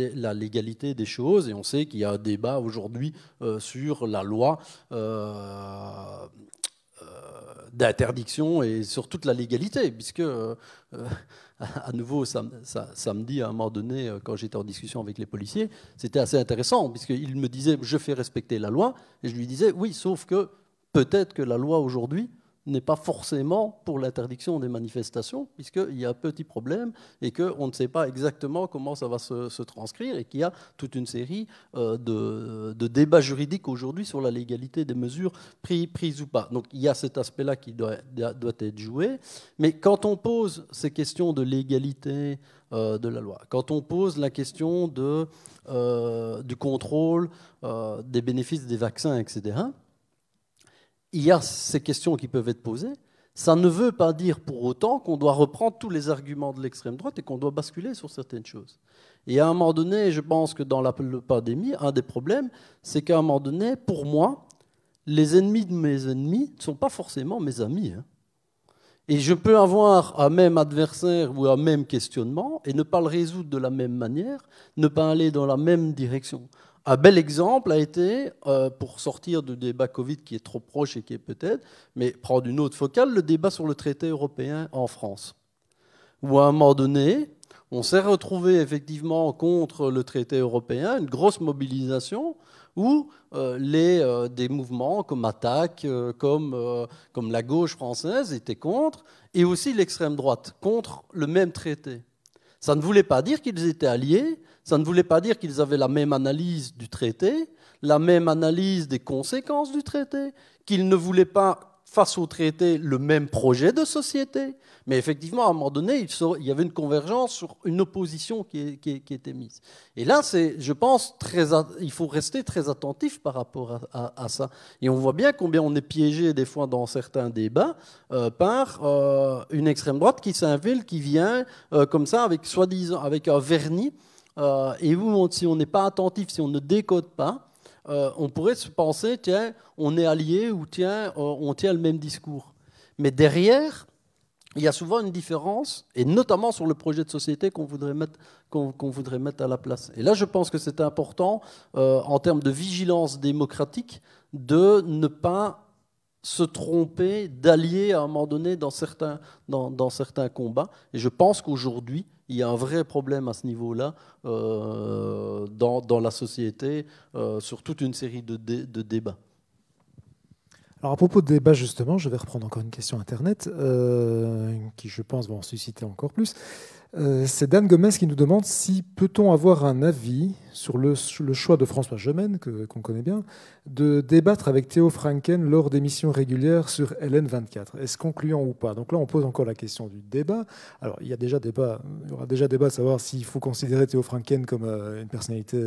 des choses, et on sait qu'il y a un débat aujourd'hui sur la loi d'interdiction et sur toute la légalité, puisque à nouveau samedi, à un moment donné, quand j'étais en discussion avec les policiers, c'était assez intéressant, puisqu'ils me disaient je fais respecter la loi, et je lui disais oui, sauf que peut-être que la loi aujourd'hui n'est pas forcément pour l'interdiction des manifestations, puisqu'il y a un petit problème et qu'on ne sait pas exactement comment ça va se transcrire, et qu'il y a toute une série de débats juridiques aujourd'hui sur la légalité des mesures prises ou pas. Donc il y a cet aspect-là qui doit être joué. Mais quand on pose ces questions de légalité de la loi, quand on pose la question du contrôle des bénéfices des vaccins, etc., il y a ces questions qui peuvent être posées. Ça ne veut pas dire pour autant qu'on doit reprendre tous les arguments de l'extrême droite et qu'on doit basculer sur certaines choses. Et à un moment donné, je pense que dans la pandémie, un des problèmes, c'est qu'à un moment donné, pour moi, les ennemis de mes ennemis ne sont pas forcément mes amis. Et je peux avoir un même adversaire ou un même questionnement et ne pas le résoudre de la même manière, ne pas aller dans la même direction. Un bel exemple a été, pour sortir du débat Covid qui est trop proche et qui est peut-être, mais prendre une autre focale, le débat sur le traité européen en France. Où à un moment donné, on s'est retrouvé effectivement contre le traité européen, une grosse mobilisation, où des mouvements comme Attac, comme la gauche française étaient contre, et aussi l'extrême droite, contre le même traité. Ça ne voulait pas dire qu'ils étaient alliés, ça ne voulait pas dire qu'ils avaient la même analyse du traité, la même analyse des conséquences du traité, qu'ils ne voulaient pas, face au traité, le même projet de société. Mais effectivement, à un moment donné, il y avait une convergence sur une opposition qui était mise. Et là, je pense, il faut rester très attentif par rapport à ça. Et on voit bien combien on est piégé des fois dans certains débats par une extrême droite qui s'infile, qui vient comme ça, soi-disant avec un vernis, et où si on n'est pas attentif, si on ne décode pas, on pourrait se penser, tiens, on est alliés, ou tiens, on tient le même discours. Mais derrière, il y a souvent une différence, et notamment sur le projet de société qu'on voudrait mettre à la place. Et là, je pense que c'est important, en termes de vigilance démocratique, de ne pas se tromper, d'allier à un moment donné dans certains combats. Et je pense qu'aujourd'hui, il y a un vrai problème à ce niveau-là dans la société, sur toute une série de débats. Alors à propos de débat, justement, je vais reprendre encore une question Internet, qui, je pense, va en susciter encore plus. C'est Dan Gomez qui nous demande si peut-on avoir un avis sur le choix de François Gemenne, qu'on connaît bien, de débattre avec Théo Franken lors d'émissions régulières sur LN24. Est-ce concluant ou pas? Donc là, on pose encore la question du débat. Alors, il y aura déjà débat de savoir s'il faut considérer Théo Franken comme une personnalité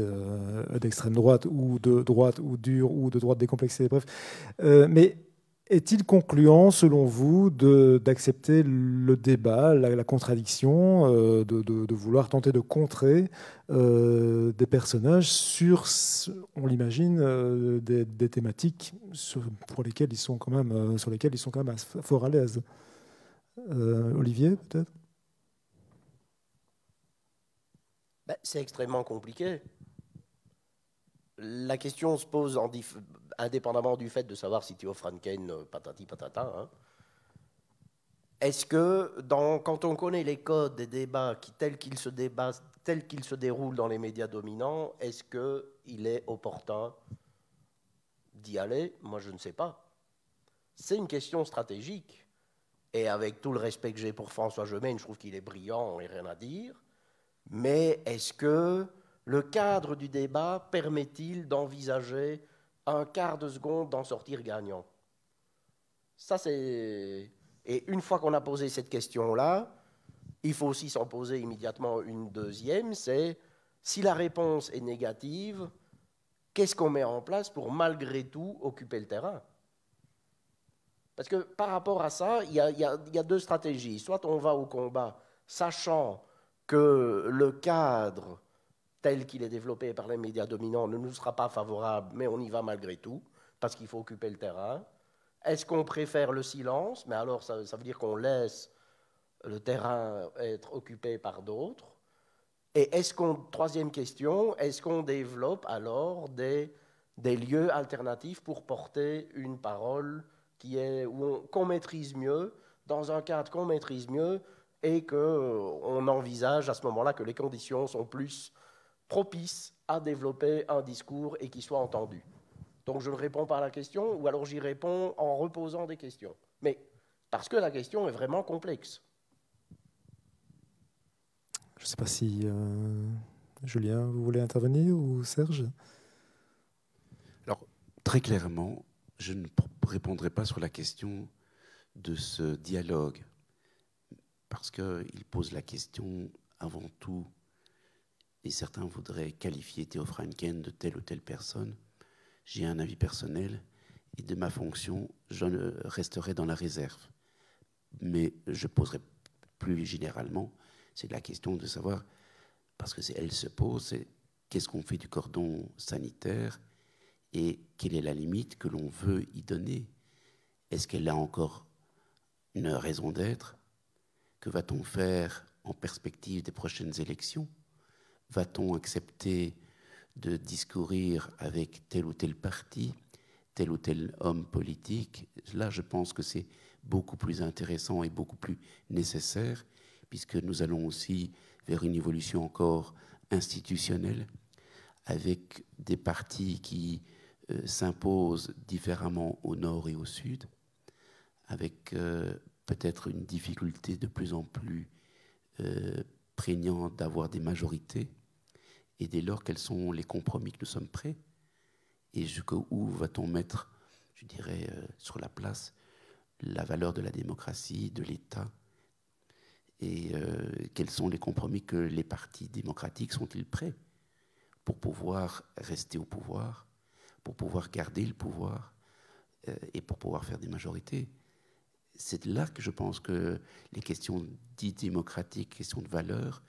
d'extrême droite ou dure ou de droite décomplexée, bref. Mais est-il concluant, selon vous, d'accepter le débat, la contradiction, de vouloir tenter de contrer des personnages sur, on l'imagine, des thématiques sur lesquelles ils sont quand même fort à l'aise? Olivier, peut-être? C'est extrêmement compliqué. La question se pose indépendamment du fait de savoir si Théo Franken, patati patata. Hein. Est-ce que, quand on connaît les codes des débats tels qu'ils se tel qu'il se déroule dans les médias dominants, est-ce qu'il est opportun d'y aller? Moi, je ne sais pas. C'est une question stratégique. Et avec tout le respect que j'ai pour François Gemène, je trouve qu'il est brillant et rien à dire. Mais est-ce que le cadre du débat permet-il d'envisager un quart de seconde d'en sortir gagnant? Ça, c'est... Et une fois qu'on a posé cette question-là, il faut aussi s'en poser immédiatement une deuxième, c'est si la réponse est négative, qu'est-ce qu'on met en place pour malgré tout occuper le terrain? Parce que par rapport à ça, il y a deux stratégies. Soit on va au combat sachant que le cadre tel qu'il est développé par les médias dominants ne nous sera pas favorable, mais on y va malgré tout, parce qu'il faut occuper le terrain. Est-ce qu'on préfère le silence? Mais alors ça veut dire qu'on laisse le terrain être occupé par d'autres. Et troisième question, est-ce qu'on développe alors des lieux alternatifs pour porter une parole qu'on maîtrise mieux, dans un cadre qu'on maîtrise mieux, et qu'on envisage à ce moment-là que les conditions sont plus propices à développer un discours et qui soit entendu. Donc je ne réponds pas à la question, ou alors j'y réponds en reposant des questions. Mais parce que la question est vraiment complexe. Je ne sais pas si Julien, vous voulez intervenir, ou Serge? Alors, très clairement, je ne répondrai pas sur la question de ce dialogue, parce qu'il pose la question avant tout, et certains voudraient qualifier Theo Franken de telle ou telle personne. J'ai un avis personnel, et de ma fonction, je resterai dans la réserve. Mais je poserai plus généralement, c'est la question de savoir, parce que elle se pose, c'est qu'est-ce qu'on fait du cordon sanitaire et quelle est la limite que l'on veut y donner? Est-ce qu'elle a encore une raison d'être? Que va-t-on faire en perspective des prochaines élections? Va-t-on accepter de discourir avec tel ou tel parti, tel ou tel homme politique? Là, je pense que c'est beaucoup plus intéressant et beaucoup plus nécessaire, puisque nous allons aussi vers une évolution encore institutionnelle, avec des partis qui s'imposent différemment au nord et au sud, avec peut-être une difficulté de plus en plus prégnante d'avoir des majorités, et dès lors, quels sont les compromis que nous sommes prêts, et jusqu'où va-t-on mettre, je dirais, sur la place la valeur de la démocratie, de l'État, et quels sont les compromis que les partis démocratiques sont-ils prêts pour pouvoir rester au pouvoir, pour pouvoir garder le pouvoir et pour pouvoir faire des majorités. C'est là que je pense que les questions dites démocratiques, questions de valeur,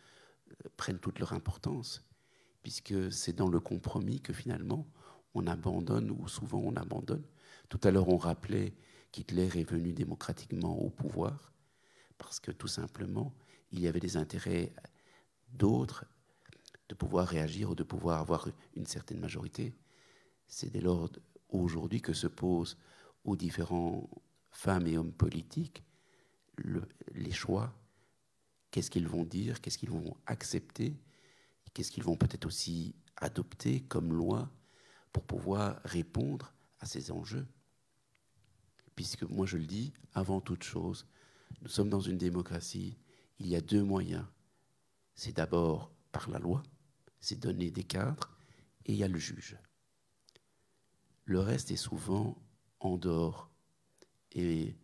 prennent toute leur importance, puisque c'est dans le compromis que finalement on abandonne, ou souvent on abandonne. Tout à l'heure on rappelait qu'Hitler est venu démocratiquement au pouvoir, parce que tout simplement il y avait des intérêts d'autres de pouvoir réagir ou de pouvoir avoir une certaine majorité. C'est dès lors aujourd'hui que se posent aux différents femmes et hommes politiques les choix. Qu'est-ce qu'ils vont dire, qu'est-ce qu'ils vont accepter, qu'est-ce qu'ils vont peut-être aussi adopter comme loi pour pouvoir répondre à ces enjeux. Puisque moi je le dis, avant toute chose, nous sommes dans une démocratie, il y a deux moyens. C'est d'abord par la loi, c'est donner des cadres, et il y a le juge. Le reste est souvent en dehors. Et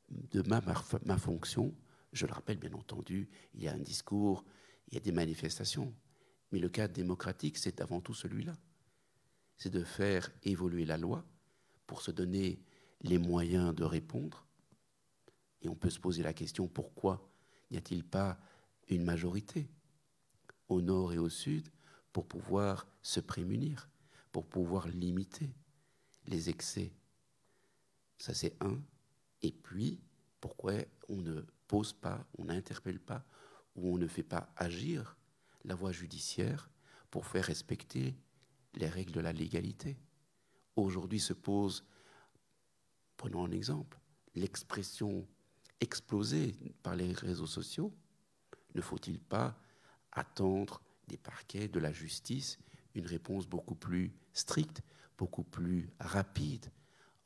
de ma fonction, je le rappelle bien entendu, il y a un discours, il y a des manifestations. Mais le cadre démocratique, c'est avant tout celui-là. C'est de faire évoluer la loi pour se donner les moyens de répondre. Et on peut se poser la question, pourquoi n'y a-t-il pas une majorité au nord et au sud pour pouvoir se prémunir, pour pouvoir limiter les excès? Ça, c'est un. Et puis, pourquoi on ne pose pas, on n'interpelle pas, ou on ne fait pas agir la voie judiciaire pour faire respecter les règles de la légalité? Aujourd'hui se pose, prenons un exemple, l'expression explosée par les réseaux sociaux. Ne faut-il pas attendre des parquets, de la justice, une réponse beaucoup plus stricte, beaucoup plus rapide,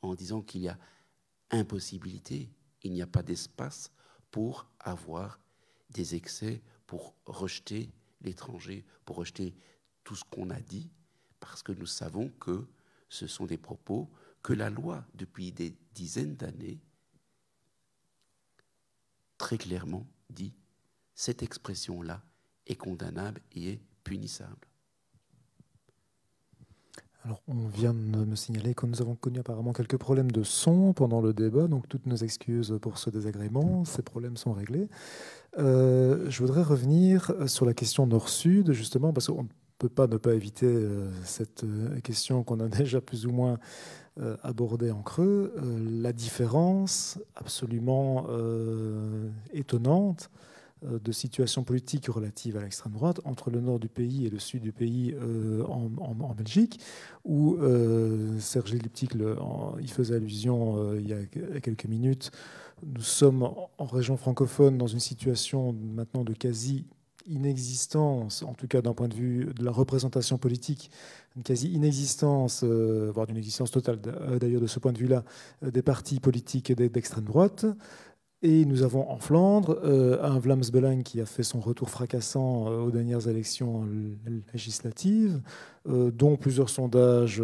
en disant qu'il y a impossibilité, il n'y a pas d'espace pour avoir des excès, pour rejeter l'étranger, pour rejeter tout ce qu'on a dit, parce que nous savons que ce sont des propos que la loi, depuis des dizaines d'années, très clairement dit, cette expression-là est condamnable et est punissable. Alors, on vient de me signaler que nous avons connu apparemment quelques problèmes de son pendant le débat, donc toutes nos excuses pour ce désagrément, ces problèmes sont réglés. Je voudrais revenir sur la question nord-sud, justement, parce qu'on ne peut pas ne pas éviter cette question qu'on a déjà plus ou moins abordée en creux, la différence absolument étonnante de situation politique relative à l'extrême droite entre le nord du pays et le sud du pays en Belgique, où Serge Liptik y faisait allusion il y a quelques minutes. Nous sommes en région francophone dans une situation maintenant de quasi-inexistence, en tout cas d'un point de vue de la représentation politique, une quasi-inexistence, voire d'une existence totale d'ailleurs de ce point de vue-là, des partis politiques d'extrême droite. Et nous avons en Flandre un Vlaams Belang qui a fait son retour fracassant aux dernières élections législatives, dont plusieurs sondages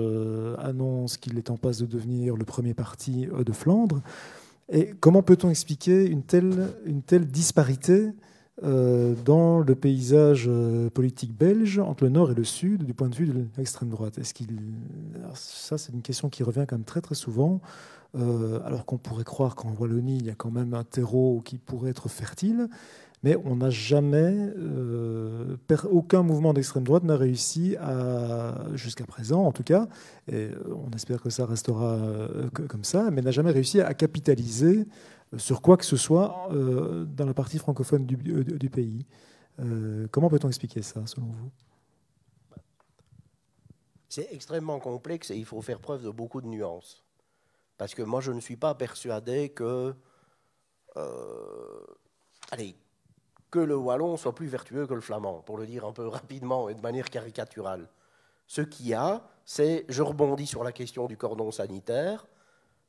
annoncent qu'il est en passe de devenir le premier parti de Flandre. Et comment peut-on expliquer une telle disparité dans le paysage politique belge entre le nord et le sud du point de vue de l'extrême droite? Ça, c'est une question qui revient quand même très très souvent. Alors qu'on pourrait croire qu'en Wallonie, il y a quand même un terreau qui pourrait être fertile, mais on n'a jamais, aucun mouvement d'extrême droite n'a réussi jusqu'à présent en tout cas, et on espère que ça restera comme ça, mais n'a jamais réussi à capitaliser sur quoi que ce soit dans la partie francophone du pays. Comment peut-on expliquer ça, selon vous? C'est extrêmement complexe et il faut faire preuve de beaucoup de nuances. Parce que moi, je ne suis pas persuadé que le wallon soit plus vertueux que le flamand, pour le dire un peu rapidement et de manière caricaturale. Ce qu'il y a, c'est, je rebondis sur la question du cordon sanitaire,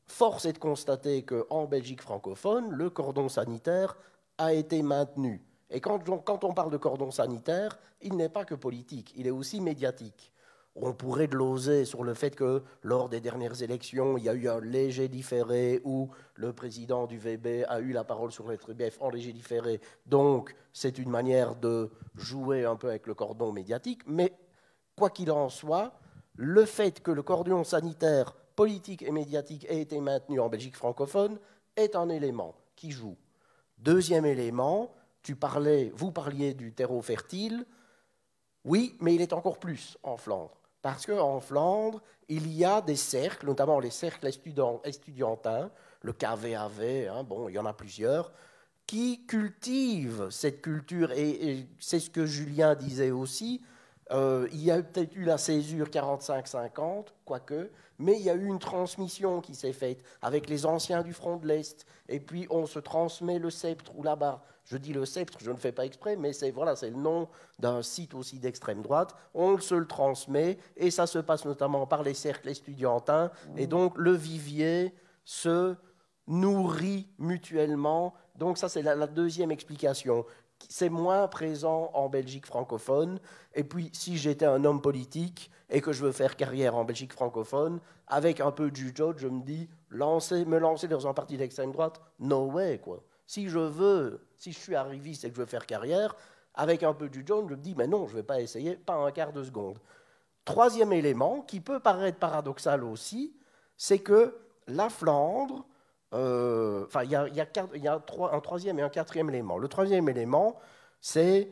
force est de constater qu'en Belgique francophone, le cordon sanitaire a été maintenu. Et quand on parle de cordon sanitaire, il n'est pas que politique, il est aussi médiatique. On pourrait gloser sur le fait que lors des dernières élections, il y a eu un léger différé où le président du VB a eu la parole sur le TBF en léger différé. Donc, c'est une manière de jouer un peu avec le cordon médiatique. Mais quoi qu'il en soit, le fait que le cordon sanitaire politique et médiatique ait été maintenu en Belgique francophone est un élément qui joue. Deuxième élément, vous parliez du terreau fertile. Oui, mais il est encore plus en Flandre. Parce qu'en Flandre, il y a des cercles, notamment les cercles estudiantins, le KVAV, il y en a plusieurs, qui cultivent cette culture. Et c'est ce que Julien disait aussi. Il y a peut-être eu la césure 45-50, quoique, mais il y a eu une transmission qui s'est faite avec les anciens du Front de l'Est. Et puis, on se transmet le sceptre ou la barre. Je dis le sceptre, je ne fais pas exprès, mais c'est le nom d'un site aussi d'extrême droite. On se le transmet, et ça se passe notamment par les cercles estudiantins. Et donc, le vivier se nourrit mutuellement. Donc, ça, c'est la deuxième explication. C'est moins présent en Belgique francophone. Et puis, si j'étais un homme politique et que je veux faire carrière en Belgique francophone, avec un peu de jugeote, je me dis, me lancer dans un parti d'extrême droite, no way, quoi. Si je suis arriviste et que je veux faire carrière, avec un peu de jugeote, je me dis, mais non, je ne vais pas essayer, pas un quart de seconde. Troisième élément, qui peut paraître paradoxal aussi, c'est que la Flandre, il y a un troisième et un quatrième élément. Le troisième élément, c'est...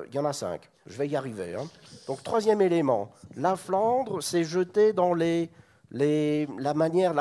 il y en a 5, je vais y arriver. Donc, troisième élément, la Flandre s'est jetée dans la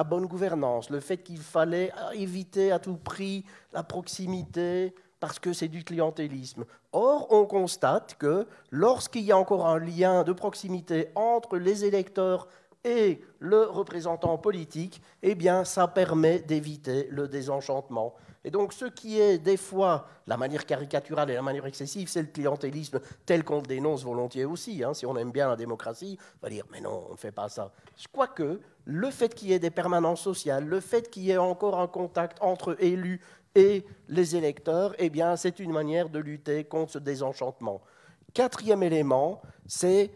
bonne gouvernance, le fait qu'il fallait éviter à tout prix la proximité, parce que c'est du clientélisme. Or, on constate que lorsqu'il y a encore un lien de proximité entre les électeurs et le représentant politique, eh bien, ça permet d'éviter le désenchantement. Et donc, ce qui est des fois la manière caricaturale et la manière excessive, c'est le clientélisme tel qu'on le dénonce volontiers aussi. Hein. Si on aime bien la démocratie, on va dire, mais non, on ne fait pas ça. Quoique, le fait qu'il y ait des permanences sociales, le fait qu'il y ait encore un contact entre élus et les électeurs, eh bien, c'est une manière de lutter contre ce désenchantement. Quatrième élément, c'est,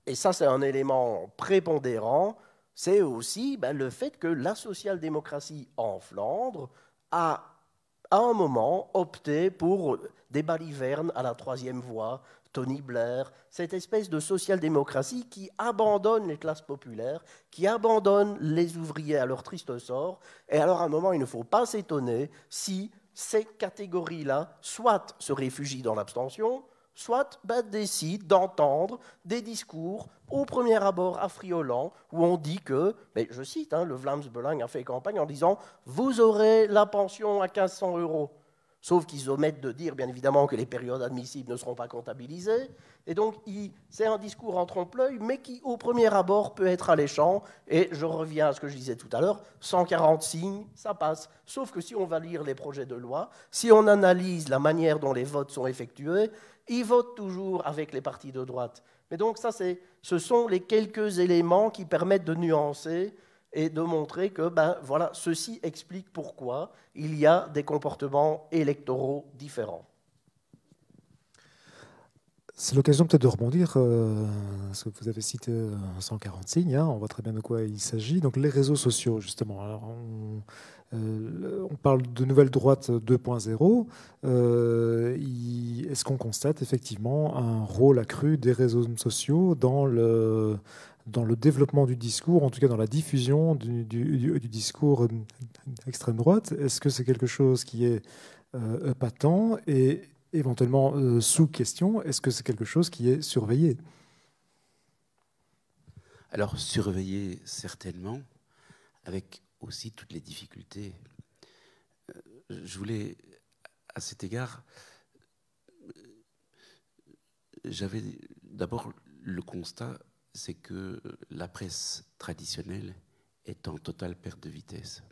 et ça c'est un élément prépondérant, c'est aussi le fait que la social-démocratie en Flandre a, à un moment, opté pour des balivernes à la troisième voie, Tony Blair, cette espèce de social-démocratie qui abandonne les classes populaires, qui abandonne les ouvriers à leur triste sort. Et alors, à un moment, il ne faut pas s'étonner si ces catégories-là, soit se réfugient dans l'abstention, soit décident d'entendre des discours au premier abord affriolants où on dit que, mais je cite, le Vlaams Belang a fait campagne en disant « Vous aurez la pension à 1 500 €. Sauf qu'ils omettent de dire, bien évidemment, que les périodes admissibles ne seront pas comptabilisées. Et donc, c'est un discours en trompe-l'œil, mais qui, au premier abord, peut être alléchant. Et je reviens à ce que je disais tout à l'heure, 140 signes, ça passe. Sauf que si on va lire les projets de loi, si on analyse la manière dont les votes sont effectués, ils votent toujours avec les partis de droite. Mais donc, ce sont les quelques éléments qui permettent de nuancer et de montrer que voilà, ceci explique pourquoi il y a des comportements électoraux différents. C'est l'occasion peut-être de rebondir, parce que vous avez cité 140 signes, on voit très bien de quoi il s'agit. Donc les réseaux sociaux, justement. Alors, on parle de nouvelle droite 2.0. Est-ce qu'on constate effectivement un rôle accru des réseaux sociaux dans le développement du discours, en tout cas dans la diffusion du discours d'extrême droite? Est-ce que c'est quelque chose qui est patent et éventuellement sous question, est-ce que c'est quelque chose qui est surveillé? Alors, surveillé certainement, avec aussi toutes les difficultés. Je voulais, à cet égard, j'avais d'abord le constat, c'est que la presse traditionnelle est en totale perte de vitesse.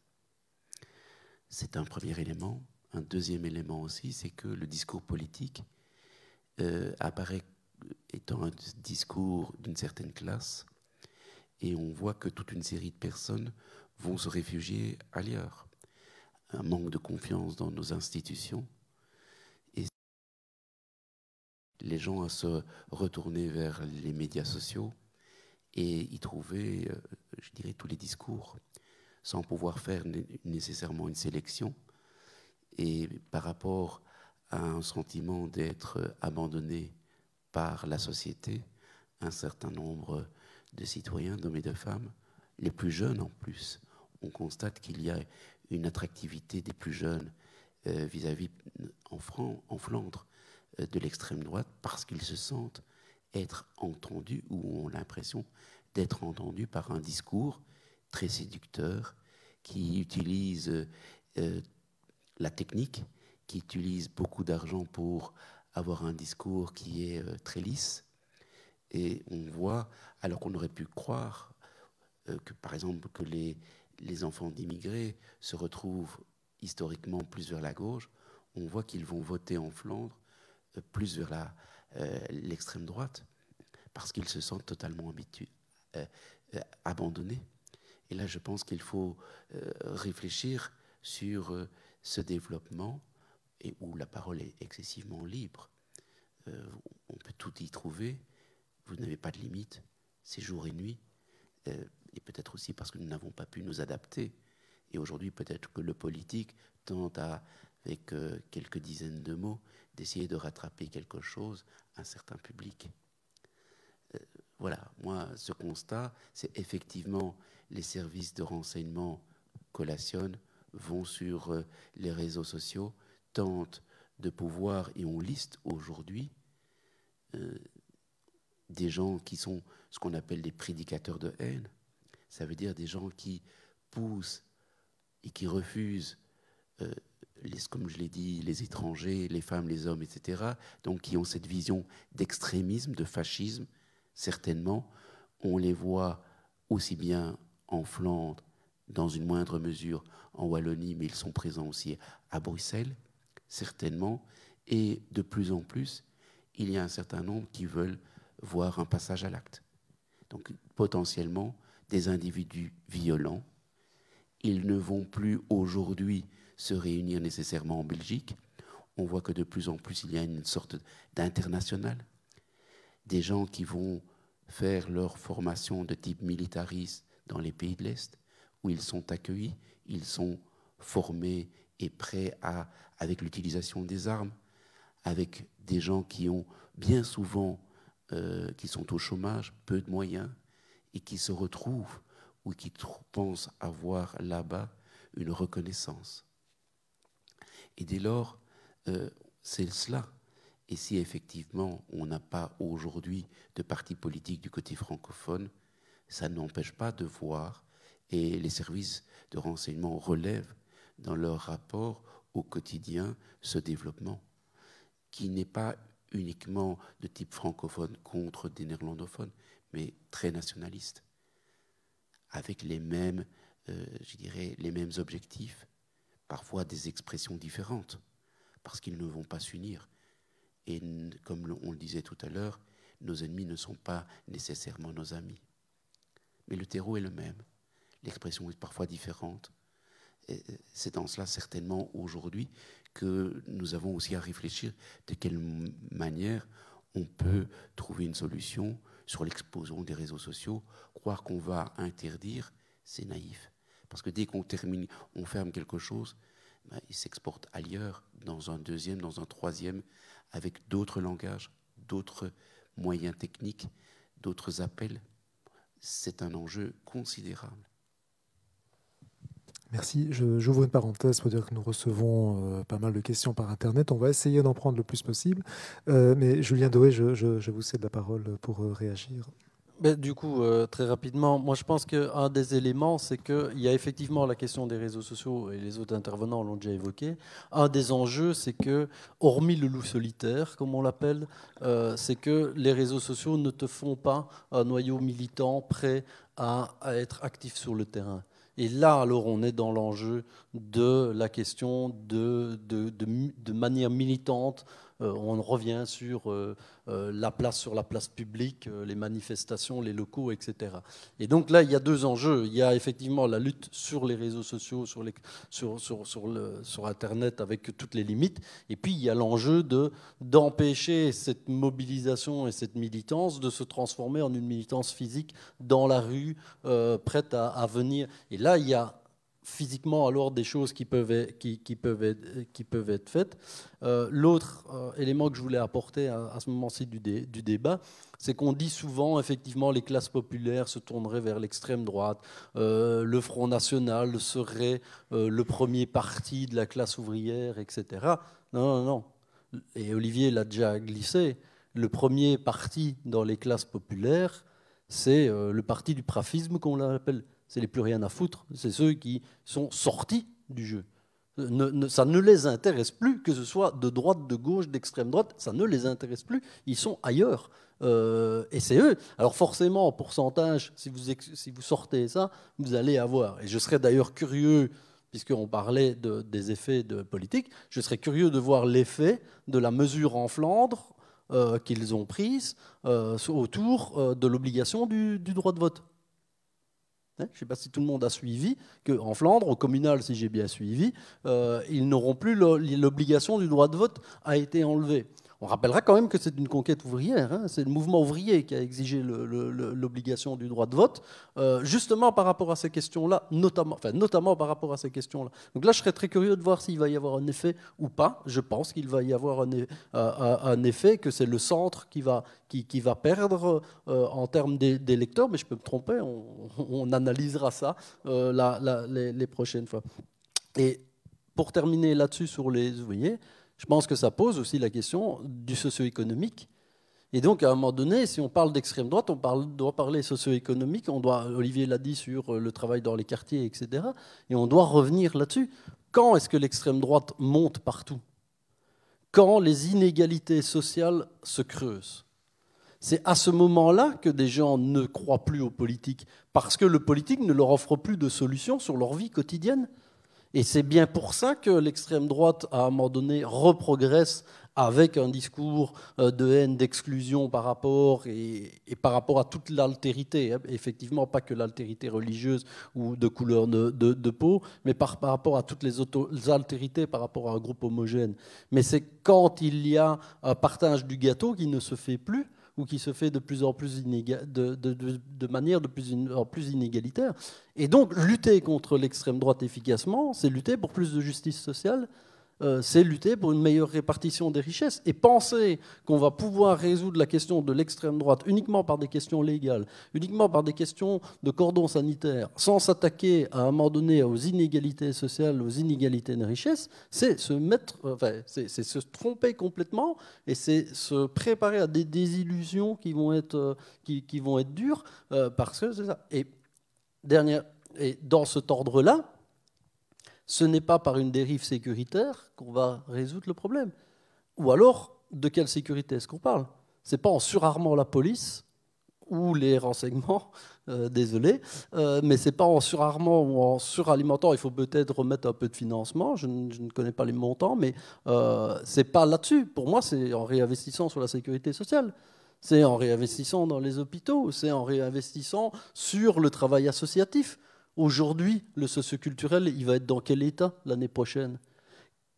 C'est un premier élément. Un deuxième élément aussi, c'est que le discours politique apparaît étant un discours d'une certaine classe, et on voit que toute une série de personnes vont se réfugier ailleurs. Un manque de confiance dans nos institutions, et les gens à se retourner vers les médias sociaux et y trouver, je dirais, tous les discours, sans pouvoir faire nécessairement une sélection. Et par rapport à un sentiment d'être abandonné par la société, un certain nombre de citoyens, d'hommes et de femmes, les plus jeunes en plus, on constate qu'il y a une attractivité des plus jeunes vis-à-vis, en Flandre, de l'extrême droite, parce qu'ils se sentent être entendus, ou ont l'impression d'être entendus par un discours très séducteur qui utilise la technique, qui utilise beaucoup d'argent pour avoir un discours qui est très lisse. Et on voit, alors qu'on aurait pu croire que, par exemple, que les enfants d'immigrés se retrouvent historiquement plus vers la gauche, on voit qu'ils vont voter en Flandre plus vers l'extrême droite, parce qu'ils se sentent totalement abandonnés. Et là, je pense qu'il faut réfléchir sur ce développement, et où la parole est excessivement libre. On peut tout y trouver, vous n'avez pas de limite, c'est jour et nuit, et peut-être aussi parce que nous n'avons pas pu nous adapter. Et aujourd'hui, peut-être que le politique tente, avec quelques dizaines de mots, d'essayer de rattraper quelque chose à un certain public. Voilà, moi, ce constat, c'est effectivement les services de renseignement collationnent, vont sur les réseaux sociaux, tentent de pouvoir, et on liste aujourd'hui des gens qui sont ce qu'on appelle des prédicateurs de haine. Ça veut dire des gens qui poussent et qui refusent, comme je l'ai dit, les étrangers, les femmes, les hommes, etc. Donc qui ont cette vision d'extrémisme, de fascisme, certainement. On les voit aussi bien en Flandre, dans une moindre mesure en Wallonie, mais ils sont présents aussi à Bruxelles, certainement, et de plus en plus, il y a un certain nombre qui veulent voir un passage à l'acte. Donc potentiellement, des individus violents, ils ne vont plus aujourd'hui se réunir nécessairement en Belgique. On voit que de plus en plus, il y a une sorte d'international. Des gens qui vont faire leur formation de type militariste dans les pays de l'Est, où ils sont accueillis, ils sont formés et prêts avec l'utilisation des armes, avec des gens qui ont bien souvent, qui sont au chômage, peu de moyens, et qui se retrouvent ou qui pensent avoir là-bas une reconnaissance. Et dès lors, c'est cela. Et si effectivement on n'a pas aujourd'hui de parti politique du côté francophone, ça n'empêche pas de voir, et les services de renseignement relèvent dans leur rapport au quotidien ce développement, qui n'est pas uniquement de type francophone contre des néerlandophones, mais très nationaliste, avec les mêmes, je dirais, les mêmes objectifs, parfois des expressions différentes, parce qu'ils ne vont pas s'unir. Et comme on le disait tout à l'heure, nos ennemis ne sont pas nécessairement nos amis. Mais le terreau est le même. L'expression est parfois différente. Et c'est dans cela, certainement, aujourd'hui, que nous avons aussi à réfléchir de quelle manière on peut trouver une solution sur l'explosion des réseaux sociaux. Croire qu'on va interdire, c'est naïf. Parce que dès qu'on termine, on ferme quelque chose, ben, il s'exporte ailleurs, dans un deuxième, dans un troisième, avec d'autres langages, d'autres moyens techniques, d'autres appels. C'est un enjeu considérable. Merci. J'ouvre une parenthèse pour dire que nous recevons pas mal de questions par Internet. On va essayer d'en prendre le plus possible. Mais Julien Doé, je vous cède la parole pour réagir. Du coup, très rapidement, moi je pense qu'un des éléments, c'est qu'il y a effectivement la question des réseaux sociaux, et les autres intervenants l'ont déjà évoqué. Un des enjeux, c'est que, hormis le loup solitaire, comme on l'appelle, c'est que les réseaux sociaux ne te font pas un noyau militant prêt à être actif sur le terrain. Et là, alors, on est dans l'enjeu de la question de manière militante. On revient sur la place publique, les manifestations, les locaux, etc. Et donc là, il y a deux enjeux. Il y a effectivement la lutte sur les réseaux sociaux, sur Internet, avec toutes les limites. Et puis, il y a l'enjeu d'empêcher cette mobilisation et cette militance de se transformer en une militance physique dans la rue, prête à venir. Et là, il y a physiquement alors des choses qui peuvent être faites. L'autre élément que je voulais apporter à ce moment-ci du débat, c'est qu'on dit souvent effectivement les classes populaires se tourneraient vers l'extrême droite, le Front National serait le premier parti de la classe ouvrière, etc. Non, non, non. Et Olivier l'a déjà glissé. Le premier parti dans les classes populaires, c'est le parti du prafisme, qu'on l'appelle. C'est les plus rien à foutre, c'est ceux qui sont sortis du jeu. Ça ne les intéresse plus, que ce soit de droite, de gauche, d'extrême droite, ça ne les intéresse plus, ils sont ailleurs. Et c'est eux. Alors forcément, en pourcentage, si vous sortez ça, vous allez avoir. Et je serais d'ailleurs curieux, puisqu'on parlait des effets de politique, je serais curieux de voir l'effet de la mesure en Flandre qu'ils ont prise autour de l'obligation du droit de vote. Je ne sais pas si tout le monde a suivi qu'en Flandre, au communal, si j'ai bien suivi, ils n'auront plus l'obligation du droit de vote a été enlevée. On rappellera quand même que c'est une conquête ouvrière, hein. C'est le mouvement ouvrier qui a exigé l'obligation du droit de vote, justement par rapport à ces questions-là, notamment par rapport à ces questions-là. Donc là, je serais très curieux de voir s'il va y avoir un effet ou pas. Je pense qu'il va y avoir un effet, que c'est le centre qui va perdre en termes d'électeurs, mais je peux me tromper, on analysera ça les prochaines fois. Et pour terminer là-dessus sur les ouvriers, je pense que ça pose aussi la question du socio-économique. Et donc, à un moment donné, si on parle d'extrême droite, doit parler socio-économique. Olivier l'a dit sur le travail dans les quartiers, etc. Et on doit revenir là-dessus. Quand est-ce que l'extrême droite monte partout? Quand les inégalités sociales se creusent. C'est à ce moment-là que des gens ne croient plus au politique, parce que le politique ne leur offre plus de solutions sur leur vie quotidienne. Et c'est bien pour ça que l'extrême droite, à un moment donné, reprogresse avec un discours de haine, d'exclusion par rapport, et par rapport à toute l'altérité, hein. Effectivement, pas que l'altérité religieuse ou de couleur de peau, mais par rapport à toutes les altérités par rapport à un groupe homogène. Mais c'est quand il y a un partage du gâteau qui ne se fait plus, ou qui se fait de plus en plus de manière de plus en plus inégalitaire. Et donc, lutter contre l'extrême droite efficacement, c'est lutter pour plus de justice sociale, c'est lutter pour une meilleure répartition des richesses. Et penser qu'on va pouvoir résoudre la question de l'extrême droite uniquement par des questions légales, uniquement par des questions de cordon sanitaire, sans s'attaquer à un moment donné aux inégalités sociales, aux inégalités de richesses, c'est c'est se tromper complètement, et c'est se préparer à des désillusions qui vont être dures, parce que c'est ça. Et dans cet ordre-là, ce n'est pas par une dérive sécuritaire qu'on va résoudre le problème. Ou alors, de quelle sécurité est-ce qu'on parle? Ce n'est pas en surarmant la police ou les renseignements, désolé, mais ce n'est pas en surarmant ou en suralimentant. Il faut peut-être remettre un peu de financement, je ne connais pas les montants, mais ce n'est pas là-dessus. Pour moi, c'est en réinvestissant sur la sécurité sociale. C'est en réinvestissant dans les hôpitaux, c'est en réinvestissant sur le travail associatif. Aujourd'hui, le socioculturel, il va être dans quel état l'année prochaine?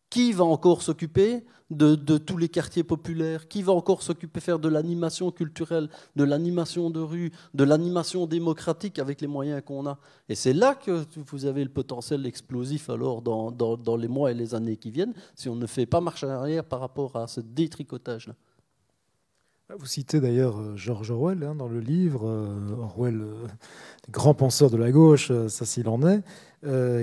Qui va encore s'occuper de tous les quartiers populaires? Qui va encore s'occuper, faire de l'animation culturelle, de l'animation de rue, de l'animation démocratique avec les moyens qu'on a? Et c'est là que vous avez le potentiel explosif alors dans les mois et les années qui viennent, si on ne fait pas marche arrière par rapport à ce détricotage-là. Vous citez d'ailleurs George Orwell dans le livre, Orwell, grand penseur de la gauche, ça s'il en est,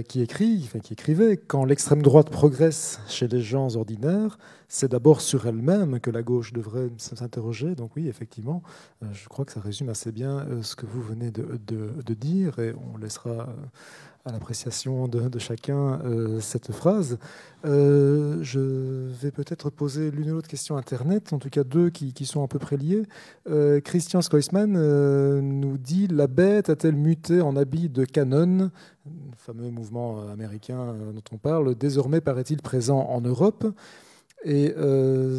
qui écrivait « Quand l'extrême droite progresse chez les gens ordinaires, c'est d'abord sur elle-même que la gauche devrait s'interroger. » Donc oui, effectivement, je crois que ça résume assez bien ce que vous venez de dire, et on laissera à l'appréciation de chacun cette phrase. Je vais peut-être poser l'une ou l'autre question Internet, en tout cas deux qui sont à peu près liées. Christian Skoisman nous dit « La bête a-t-elle muté en habit de canon ?» Le fameux mouvement américain dont on parle, désormais paraît-il présent en Europe. Et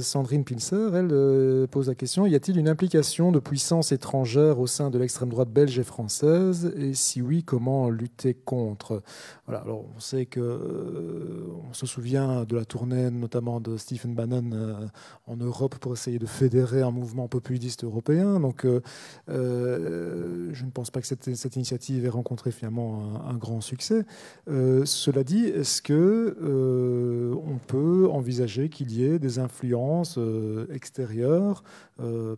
Sandrine Pincer, elle, pose la question, y a-t-il une implication de puissances étrangères au sein de l'extrême droite belge et française? Et si oui, comment lutter contre? Voilà, alors on sait que on se souvient de la tournée notamment de Stephen Bannon en Europe pour essayer de fédérer un mouvement populiste européen. Donc je ne pense pas que cette initiative ait rencontré finalement un grand succès. Cela dit, est-ce que on peut envisager qu'il y ait des influences extérieures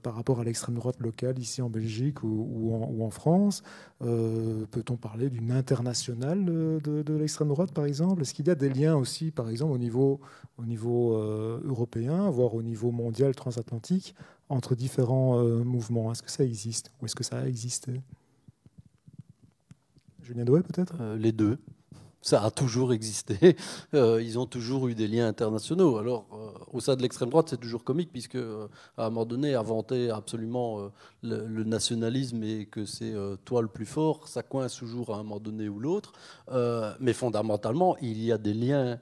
par rapport à l'extrême droite locale ici en Belgique ou en France? Peut-on parler d'une internationale de l'extrême droite, par exemple? Est-ce qu'il y a des liens aussi, par exemple, au niveau européen, voire au niveau mondial transatlantique, entre différents mouvements? Est-ce que ça existe ou est-ce que ça a existé? Julien Douai, peut-être? Les deux. Ça a toujours existé. Ils ont toujours eu des liens internationaux. Alors, au sein de l'extrême droite, c'est toujours comique, puisque à un moment donné, inventer absolument le nationalisme et que c'est toi le plus fort, ça coince toujours à un moment donné ou l'autre. Mais fondamentalement, il y a des liens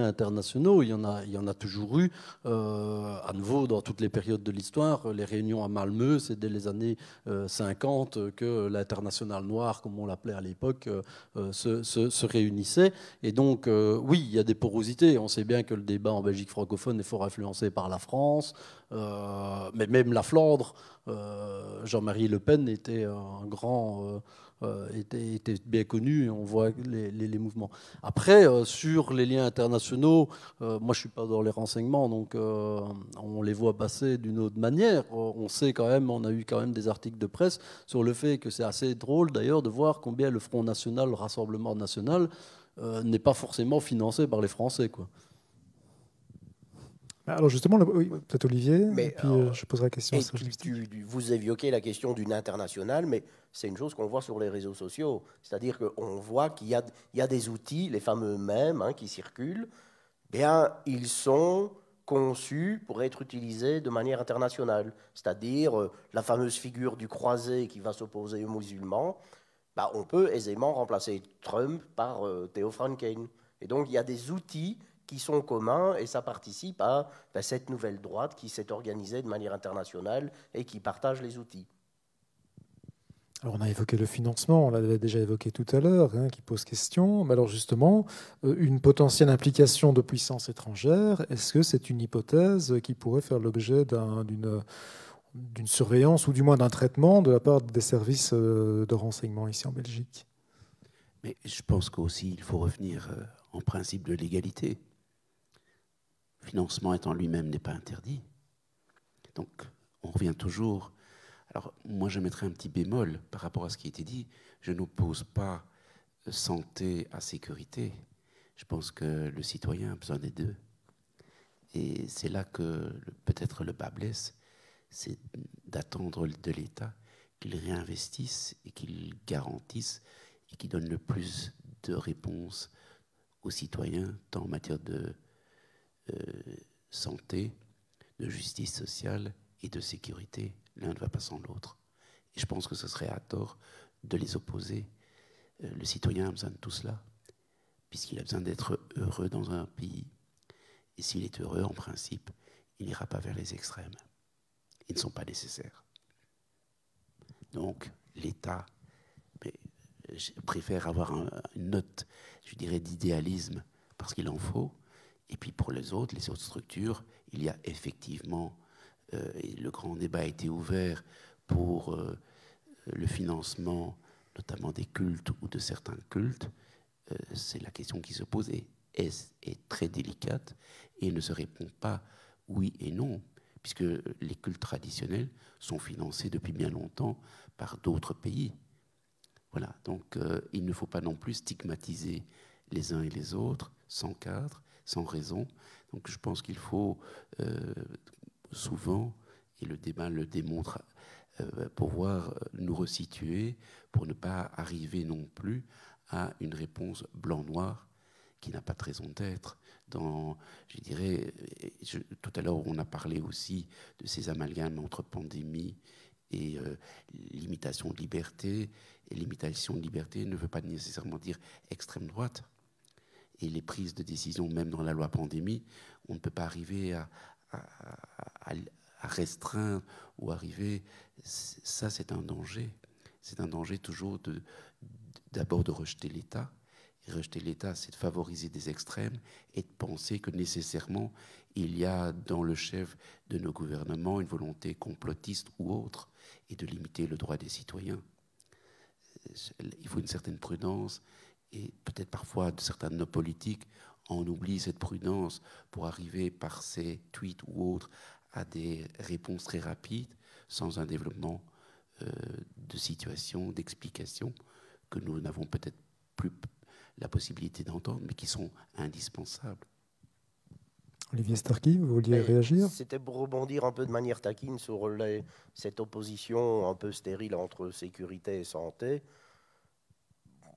internationaux. Il y en a toujours eu. À nouveau, dans toutes les périodes de l'histoire, les réunions à Malmö, c'est dès les années 50 que l'international noir, comme on l'appelait à l'époque, se réunissaient. Et donc, oui, il y a des porosités. On sait bien que le débat en Belgique francophone est fort influencé par la France, mais même la Flandre. Jean-Marie Le Pen était un grand... était bien connu, et on voit les mouvements. Après, sur les liens internationaux, moi je ne suis pas dans les renseignements, donc on les voit passer d'une autre manière. On sait quand même, on a eu quand même des articles de presse sur le fait que c'est assez drôle d'ailleurs de voir combien le Front National, le Rassemblement National, n'est pas forcément financé par les Français, quoi. Alors justement, peut-être Olivier, Mais, et puis je poserai la question. Vous évoquez la question d'une internationale, mais c'est une chose qu'on voit sur les réseaux sociaux. C'est-à-dire qu'on voit qu'il y a des outils, les fameux mèmes qui circulent, bien, ils sont conçus pour être utilisés de manière internationale. C'est-à-dire la fameuse figure du croisé qui va s'opposer aux musulmans, on peut aisément remplacer Trump par Theo Franken. Et donc il y a des outils qui sont communs et ça participe à cette nouvelle droite qui s'est organisée de manière internationale et qui partage les outils. Alors on a évoqué le financement, on l'avait déjà évoqué tout à l'heure, qui pose question. Mais alors justement, une potentielle implication de puissances étrangères, est-ce que c'est une hypothèse qui pourrait faire l'objet d'une surveillance ou du moins d'un traitement de la part des services de renseignement ici en Belgique? Mais je pense qu'aussi il faut revenir en principe de l'égalité. Le financement étant lui-même n'est pas interdit. Donc on revient toujours... Alors, moi, je mettrais un petit bémol par rapport à ce qui a été dit. Je n'oppose pas santé à sécurité. Je pense que le citoyen a besoin des deux. Et c'est là que peut-être le bas blesse, c'est d'attendre de l'État qu'il réinvestisse et qu'il garantisse et qu'il donne le plus de réponses aux citoyens, tant en matière de santé, de justice sociale et de sécurité. L'un ne va pas sans l'autre. Et je pense que ce serait à tort de les opposer. Le citoyen a besoin de tout cela, puisqu'il a besoin d'être heureux dans un pays. Et s'il est heureux, en principe, il n'ira pas vers les extrêmes. Ils ne sont pas nécessaires. Donc, l'État, je préfère avoir une note, je dirais, d'idéalisme, parce qu'il en faut. Et puis pour les autres structures, il y a effectivement... et le grand débat a été ouvert pour le financement, notamment des cultes ou de certains cultes. C'est la question qui se pose et est très délicate et ne se répond pas oui et non, puisque les cultes traditionnels sont financés depuis bien longtemps par d'autres pays. Voilà, donc il ne faut pas non plus stigmatiser les uns et les autres sans cadre, sans raison. Donc je pense qu'il faut... souvent, et le débat le démontre, pouvoir nous resituer pour ne pas arriver non plus à une réponse blanc-noir qui n'a pas de raison d'être. Je dirais, tout à l'heure, on a parlé aussi de ces amalgames entre pandémie et limitation de liberté. Et limitation de liberté ne veut pas nécessairement dire extrême droite. Et les prises de décision, même dans la loi pandémie, on ne peut pas arriver à restreindre ou arriver, ça c'est un danger. C'est un danger toujours d'abord de rejeter l'État. Et rejeter l'État, c'est de favoriser des extrêmes et de penser que nécessairement il y a dans le chef de nos gouvernements une volonté complotiste ou autre et de limiter le droit des citoyens. Il faut une certaine prudence et peut-être parfois de certains de nos politiques on oublie cette prudence pour arriver par ces tweets ou autres à des réponses très rapides sans un développement de situation, d'explication que nous n'avons peut-être plus la possibilité d'entendre, mais qui sont indispensables. Olivier Starky, vous vouliez réagir? C'était pour rebondir un peu de manière taquine sur cette opposition un peu stérile entre sécurité et santé.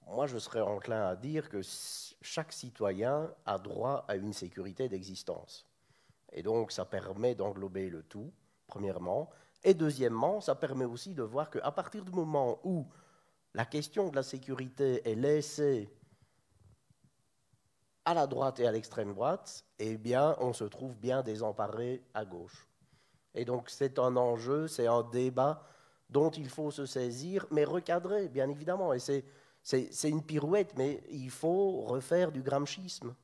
Moi, je serais enclin à dire que chaque citoyen a droit à une sécurité d'existence. Et donc, ça permet d'englober le tout, premièrement. Et deuxièmement, ça permet aussi de voir qu'à partir du moment où la question de la sécurité est laissée à la droite et à l'extrême droite, eh bien, on se trouve bien désemparé à gauche. Et donc, c'est un enjeu, c'est un débat dont il faut se saisir, mais recadré, bien évidemment. Et c'est une pirouette, mais il faut refaire du gramscisme.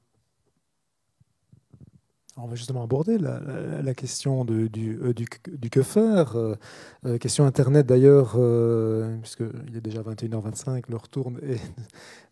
On va justement aborder la question du que faire. Question Internet d'ailleurs, puisqu'il est déjà 21h25, l'heure tourne et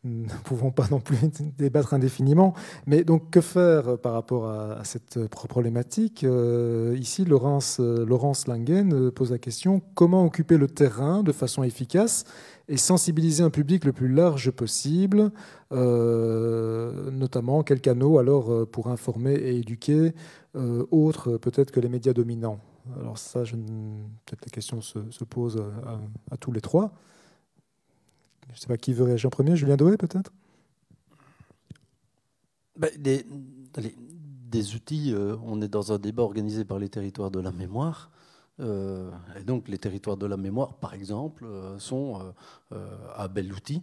nous ne pouvons pas non plus débattre indéfiniment. Mais donc que faire par rapport à cette problématique? Ici, Laurence Langen pose la question: comment occuper le terrain de façon efficace et sensibiliser un public le plus large possible, notamment quels canaux alors pour informer et éduquer, autres peut-être que les médias dominants. Alors ça, peut-être la question se pose à tous les trois. Je ne sais pas qui veut réagir en premier. Julien Doé peut-être? des outils. On est dans un débat organisé par les territoires de la mémoire. Et donc les territoires de la mémoire, par exemple, sont un bel outil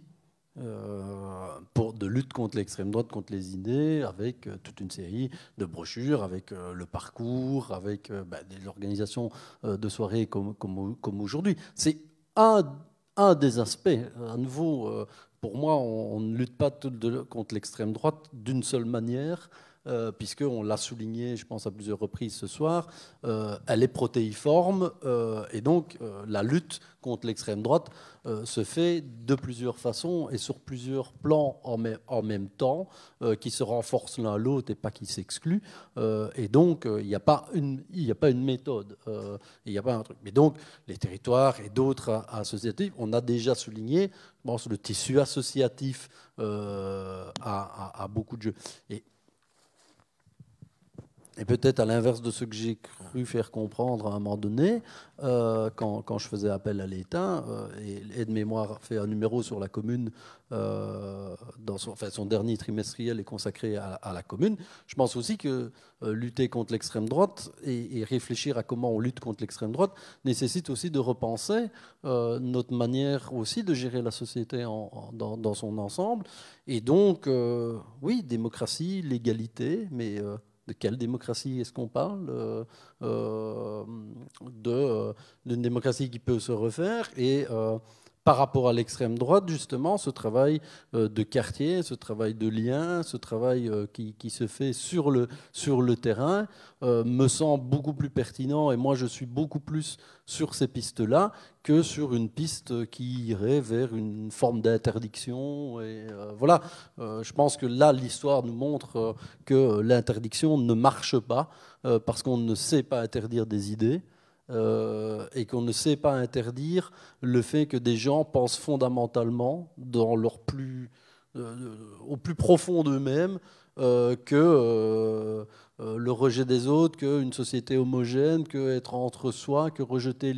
de lutte contre l'extrême droite, contre les idées, avec toute une série de brochures, avec le parcours, avec des organisations de soirées comme aujourd'hui. C'est un des aspects. À nouveau, pour moi, on ne lutte pas contre l'extrême droite d'une seule manière. Puisqu'on l'a souligné, je pense, à plusieurs reprises ce soir, elle est protéiforme, et donc la lutte contre l'extrême droite se fait de plusieurs façons et sur plusieurs plans en même temps, qui se renforcent l'un l'autre et pas qui s'excluent. Et donc, il n'y a pas une méthode, il n'y a pas un truc. Mais donc, les territoires et d'autres associatifs, on a déjà souligné, je pense, le tissu associatif a beaucoup de jeux. Et peut-être à l'inverse de ce que j'ai cru faire comprendre à un moment donné, quand je faisais appel à l'État, et de mémoire fait un numéro sur la commune, dans son dernier trimestriel est consacré à la commune. Je pense aussi que lutter contre l'extrême droite et réfléchir à comment on lutte contre l'extrême droite nécessite aussi de repenser notre manière aussi de gérer la société dans son ensemble. Et donc, oui, démocratie, légalité, mais... de quelle démocratie est-ce qu'on parle d'une démocratie qui peut se refaire et par rapport à l'extrême droite, justement, ce travail de quartier, ce travail de lien, ce travail qui se fait sur le terrain me semble beaucoup plus pertinent et moi je suis beaucoup plus sur ces pistes-là que sur une piste qui irait vers une forme d'interdiction. Et voilà, je pense que là l'histoire nous montre que l'interdiction ne marche pas parce qu'on ne sait pas interdire des idées. Et qu'on ne sait pas interdire le fait que des gens pensent fondamentalement dans au plus profond d'eux-mêmes que le rejet des autres, qu'une société homogène, qu'être entre soi, que rejeter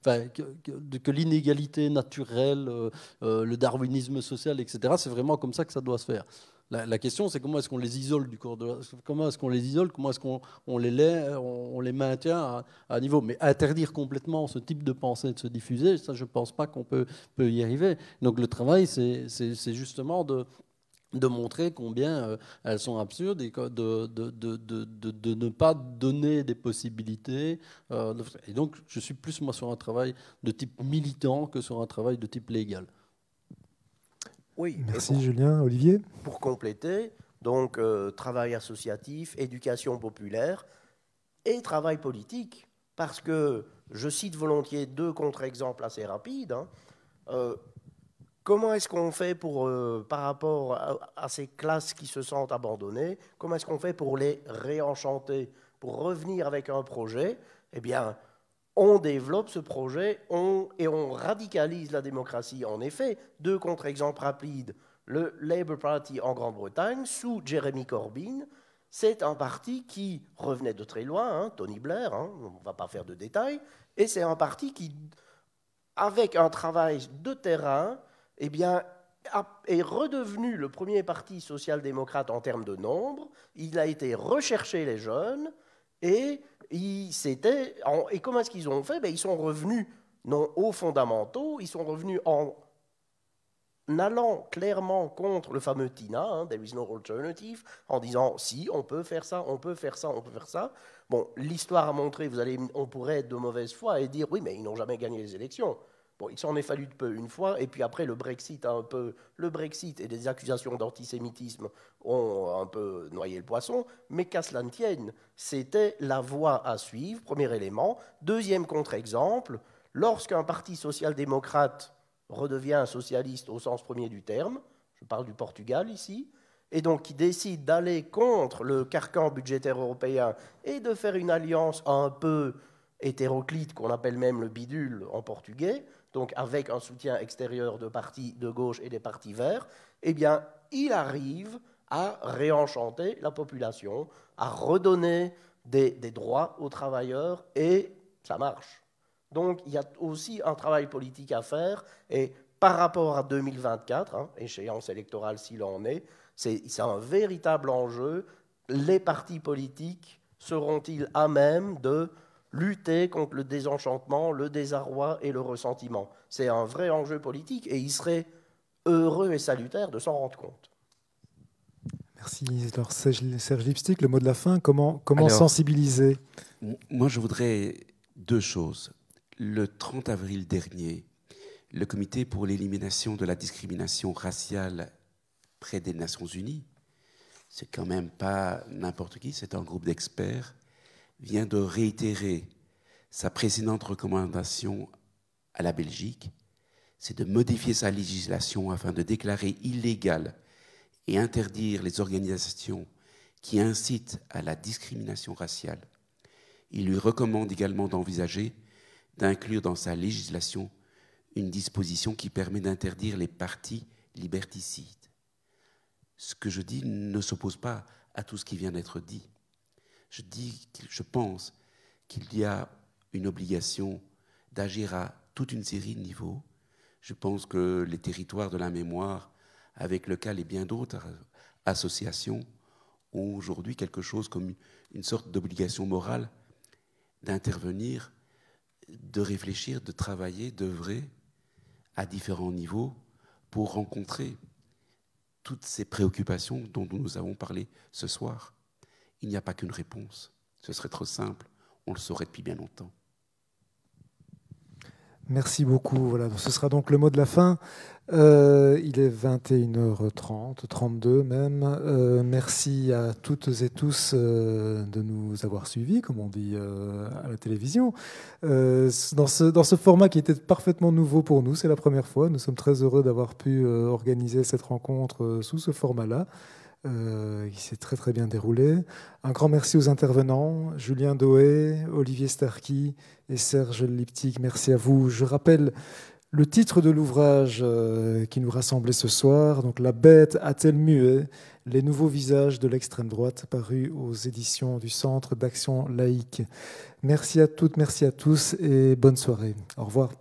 que l'inégalité naturelle, le darwinisme social, etc. C'est vraiment comme ça que ça doit se faire. La question, c'est comment est-ce qu'on les isole du corps comment est-ce qu'on les isole, comment est-ce qu'on les maintient à niveau. Mais interdire complètement ce type de pensée de se diffuser, ça, je ne pense pas qu'on peut y arriver. Donc le travail, c'est justement de montrer combien elles sont absurdes et de ne pas donner des possibilités. Et donc, je suis plus, moi, sur un travail de type militant que sur un travail de type légal. Oui. Merci Julien. Olivier ? Pour compléter, donc travail associatif, éducation populaire et travail politique, parce que je cite volontiers 2 contre-exemples assez rapides. Comment est-ce qu'on fait par rapport à ces classes qui se sentent abandonnées, comment est-ce qu'on fait pour les réenchanter, pour revenir avec un projet ? Eh bien, on développe ce projet et on radicalise la démocratie. En effet, 2 contre-exemples rapides. Le Labour Party en Grande-Bretagne, sous Jeremy Corbyn, c'est un parti qui revenait de très loin, Tony Blair, on ne va pas faire de détails, et c'est un parti qui, avec un travail de terrain, eh bien, est redevenu le premier parti social-démocrate en termes de nombre. Il a été rechercher les jeunes et comment est-ce qu'ils ont fait ? Ils sont revenus non aux fondamentaux, ils sont revenus en allant clairement contre le fameux TINA, there is no alternative, en disant si, on peut faire ça, on peut faire ça, on peut faire ça. Bon, l'histoire a montré, on pourrait être de mauvaise foi et dire oui, mais ils n'ont jamais gagné les élections. Bon, il s'en est fallu de peu une fois, et puis après le Brexit et des accusations d'antisémitisme ont un peu noyé le poisson, mais qu'à cela ne tienne, c'était la voie à suivre, premier élément. Deuxième contre-exemple, lorsqu'un parti social-démocrate redevient socialiste au sens premier du terme, je parle du Portugal ici, et donc qui décide d'aller contre le carcan budgétaire européen et de faire une alliance un peu hétéroclite, qu'on appelle même le bidule en portugais, donc avec un soutien extérieur de partis de gauche et des partis verts, eh bien, il arrive à réenchanter la population, à redonner des droits aux travailleurs, et ça marche. Donc, il y a aussi un travail politique à faire, et par rapport à 2024, échéance électorale s'il en est, c'est un véritable enjeu les partis politiques seront-ils à même de lutter contre le désenchantement, le désarroi et le ressentiment? C'est un vrai enjeu politique et il serait heureux et salutaire de s'en rendre compte. Merci. Alors, Serge Lipstick, le mot de la fin, comment Alors, sensibiliser? Moi, je voudrais deux choses. Le 30 avril dernier, le Comité pour l'élimination de la discrimination raciale près des Nations Unies, c'est quand même pas n'importe qui, c'est un groupe d'experts, vient de réitérer sa précédente recommandation à la Belgique, c'est de modifier sa législation afin de déclarer illégale et interdire les organisations qui incitent à la discrimination raciale. Il lui recommande également d'envisager d'inclure dans sa législation une disposition qui permet d'interdire les partis liberticides. Ce que je dis ne s'oppose pas à tout ce qui vient d'être dit. Je pense qu'il y a une obligation d'agir à toute une série de niveaux. Je pense que les territoires de la mémoire, avec le CAL et bien d'autres associations, ont aujourd'hui quelque chose comme une sorte d'obligation morale d'intervenir, de réfléchir, de travailler, d'œuvrer à différents niveaux pour rencontrer toutes ces préoccupations dont nous avons parlé ce soir. Il n'y a pas qu'une réponse. Ce serait trop simple. On le saurait depuis bien longtemps. Merci beaucoup. Voilà, ce sera donc le mot de la fin. Il est 21h30, 32 même. Merci à toutes et tous de nous avoir suivis, comme on dit à la télévision. Dans ce format qui était parfaitement nouveau pour nous, c'est la première fois. Nous sommes très heureux d'avoir pu organiser cette rencontre sous ce format-là. Qui s'est très très bien déroulé. Un grand merci aux intervenants, Julien Doé, Olivier Starky et Serge Lipstick. Merci à vous. Je rappelle le titre de l'ouvrage qui nous rassemblait ce soir, donc La bête a-t-elle mué? Les nouveaux visages de l'extrême droite, paru aux éditions du Centre d'action laïque. Merci à toutes, merci à tous et bonne soirée. Au revoir.